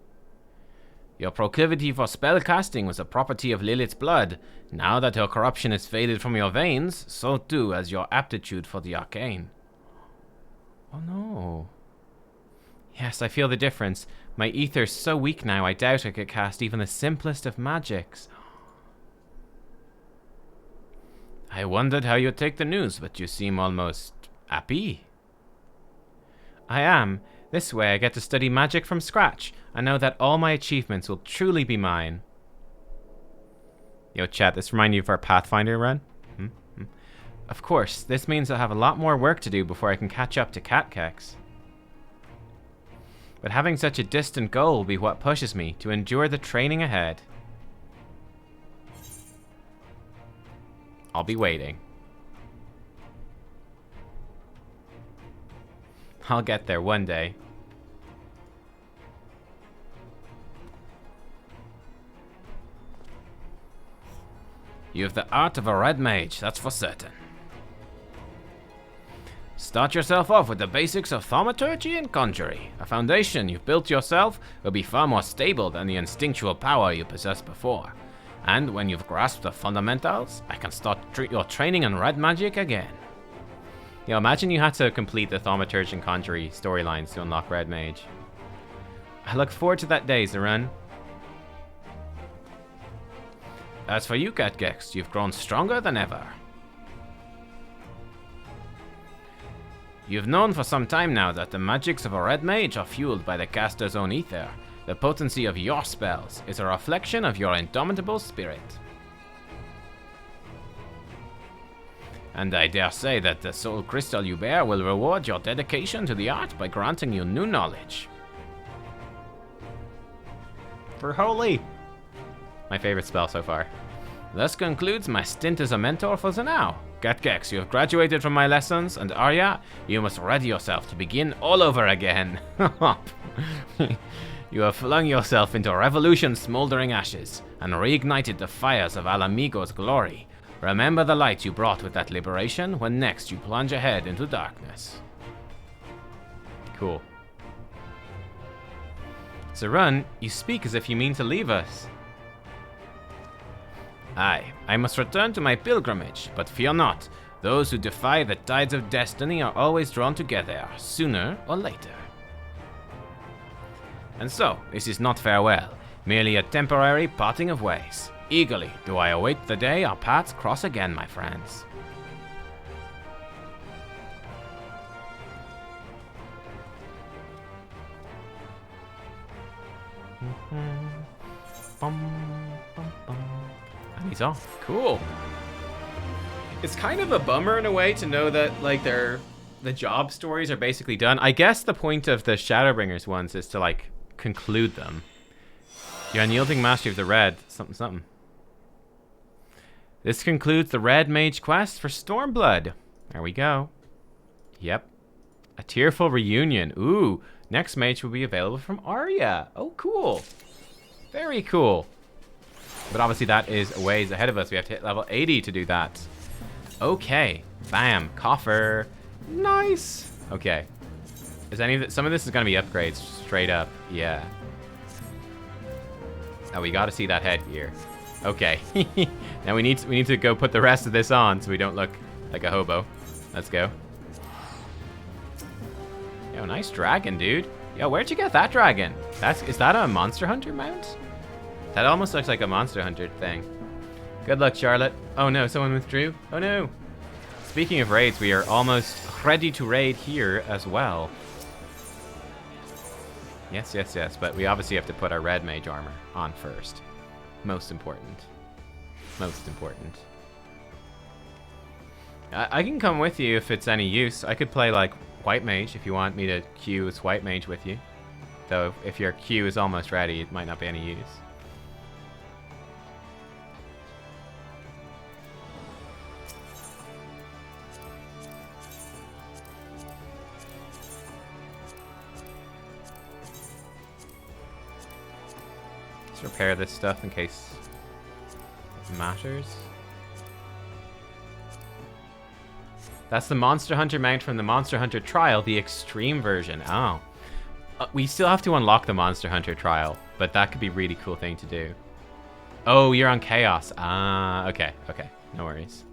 Your proclivity for spellcasting was a property of Lilith's blood. Now that her corruption has faded from your veins, so too has your aptitude for the arcane. Oh no. Yes, I feel the difference. My ether's so weak now, I doubt I could cast even the simplest of magics. I wondered how you'd take the news, but you seem almost happy. I am. This way I get to study magic from scratch. I know that all my achievements will truly be mine. Yo, chat, this reminds you of our Pathfinder run? Of course, this means I'll have a lot more work to do before I can catch up to Nubkeks. But having such a distant goal will be what pushes me to endure the training ahead. I'll be waiting. I'll get there one day. You have the art of a red mage, that's for certain. Start yourself off with the basics of thaumaturgy and conjury. A foundation you've built yourself will be far more stable than the instinctual power you possessed before. And when you've grasped the fundamentals, I can start your training in red magic again. You know, imagine you had to complete the Thaumaturge and Conjury storylines to unlock Red Mage. I look forward to that day, Zarun. As for you, Nubkeks, you've grown stronger than ever. You've known for some time now that the magics of a red mage are fueled by the caster's own ether. The potency of your spells is a reflection of your indomitable spirit. And I dare say that the soul crystal you bear will reward your dedication to the art by granting you new knowledge. For holy! My favorite spell so far. Thus concludes my stint as a mentor for the now. Nubkeks, you have graduated from my lessons, and Arya, you must ready yourself to begin all over again. You have flung yourself into revolution's smoldering ashes, and reignited the fires of Alamigo's glory. Remember the light you brought with that liberation when next you plunge ahead into darkness. Cool. Zarun, you speak as if you mean to leave us. Aye, I must return to my pilgrimage, but fear not. Those who defy the tides of destiny are always drawn together, sooner or later. And so, this is not farewell, merely a temporary parting of ways. Eagerly do I await the day our paths cross again, my friends. And he's off. Cool. It's kind of a bummer in a way to know that like the job stories are basically done. I guess the point of the Shadowbringers ones is to like conclude them. Your unyielding mastery of the red something. This concludes the Red Mage Quest for Stormblood. There we go. Yep. A tearful reunion. Ooh. Next mage will be available from Arya. Oh, cool. Very cool. But obviously that is a ways ahead of us. We have to hit level 80 to do that. Okay. Bam. Coffer. Nice. Okay. Is any of some of this is going to be upgrades straight up. Yeah. Oh, we got to see that headgear. Okay. Now we need to go put the rest of this on so we don't look like a hobo. Let's go. Yo, nice dragon, dude. Yo, where'd you get that dragon? Is that a Monster Hunter mount? That almost looks like a Monster Hunter thing. Good luck, Charlotte. Oh no, someone withdrew. Oh no. Speaking of raids, we are almost ready to raid here as well. Yes, yes, yes, but we obviously have to put our Red Mage Armor on first. Most important. Most important. I can come with you if it's any use. I could play like White Mage if you want me to queue as White Mage with you. Though if your queue is almost ready, it might not be any use. Let's repair this stuff in case it matters. That's the Monster Hunter mount from the Monster Hunter Trial, the extreme version. Oh. We still have to unlock the Monster Hunter Trial, but that could be a really cool thing to do. Oh, you're on Chaos. Ah, okay, okay. No worries.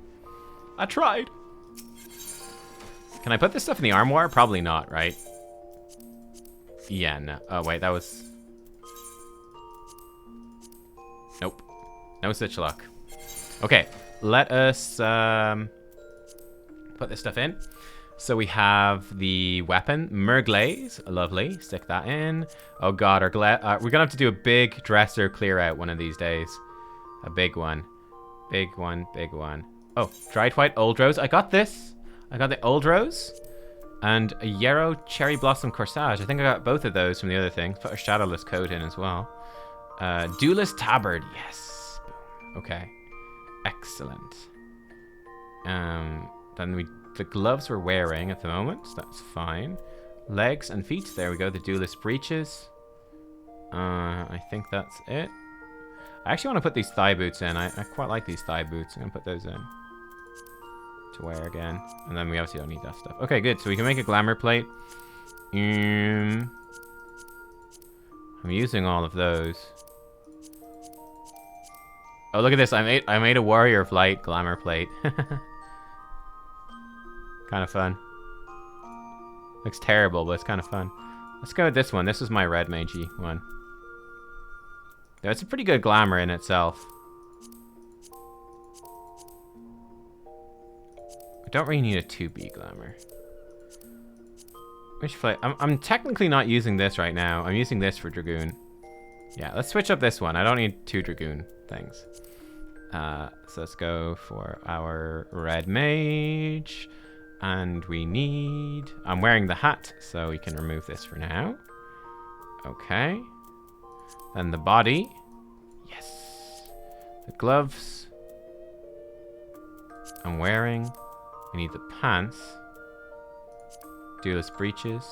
I tried. Can I put this stuff in the armoire? Probably not, right? Yeah, no. Oh, wait, that was... Nope. No such luck. Okay, let us put this stuff in. So we have the weapon, Merglaze. Lovely. Stick that in. Oh god, we're gonna have to do a big dresser clear out one of these days. A big one. Big one, big one. Oh, dried white old rose. I got this. I got the old rose. And a yarrow cherry blossom corsage. I think I got both of those from the other thing. Put a shadowless coat in as well. Duelist tabard. Yes. Boom. Okay. Excellent. Then the gloves we're wearing at the moment. So that's fine. Legs and feet. There we go. The duelist breeches. I think that's it. I actually want to put these thigh boots in. I quite like these thigh boots. I'm going to put those in to wear again. And then we obviously don't need that stuff. Okay, good. So we can make a glamour plate. I'm using all of those. Oh, look at this. I made a Warrior of Light glamour plate. Kind of fun. Looks terrible, but it's kind of fun. Let's go with this one. This is my red magey one. Yeah, it's a pretty good glamour in itself. I don't really need a 2B glamour. Which flight? I'm technically not using this right now. I'm using this for Dragoon. Yeah, let's switch up this one. I don't need 2 Dragoon things. So let's go for our red mage. And we need... I'm wearing the hat, so we can remove this for now. Okay. Then the body. Yes. The gloves. I'm wearing. We need the pants. Duelist breeches.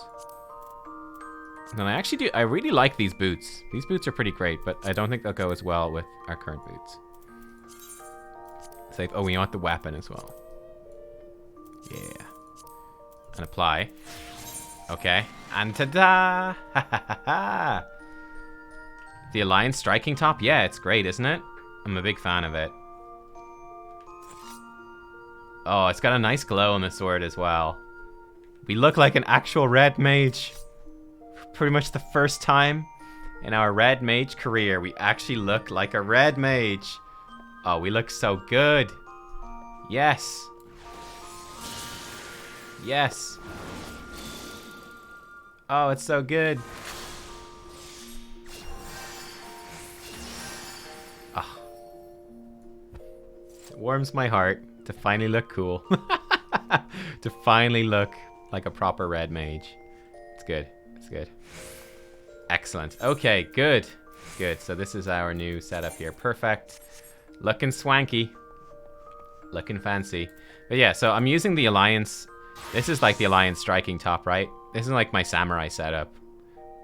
And then I really like these boots. These boots are pretty great, but I don't think they'll go as well with our current boots. Save. Oh, we want the weapon as well. Yeah. And apply. Okay. And ta-da! Ha ha ha ha! The Alliance striking top? Yeah, it's great, isn't it? I'm a big fan of it. Oh, it's got a nice glow on the sword as well. We look like an actual red mage. For pretty much the first time in our red mage career, we actually look like a red mage. Oh, we look so good. Yes. Yes. Oh, it's so good. Oh. It warms my heart to finally look cool. To finally look like a proper red mage. It's good. It's good. Excellent. Okay, good. Good. So this is our new setup here. Perfect. Looking swanky. Looking fancy. But yeah, so I'm using the Alliance. This is like the Alliance striking top, right? This is like my samurai setup,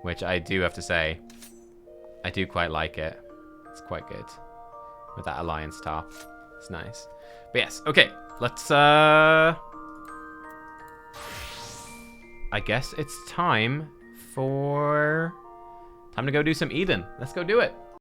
which I do have to say, I do quite like it. It's quite good with that Alliance top. It's nice. But yes, okay. Let's, I guess it's time to go do some Eden. Let's go do it.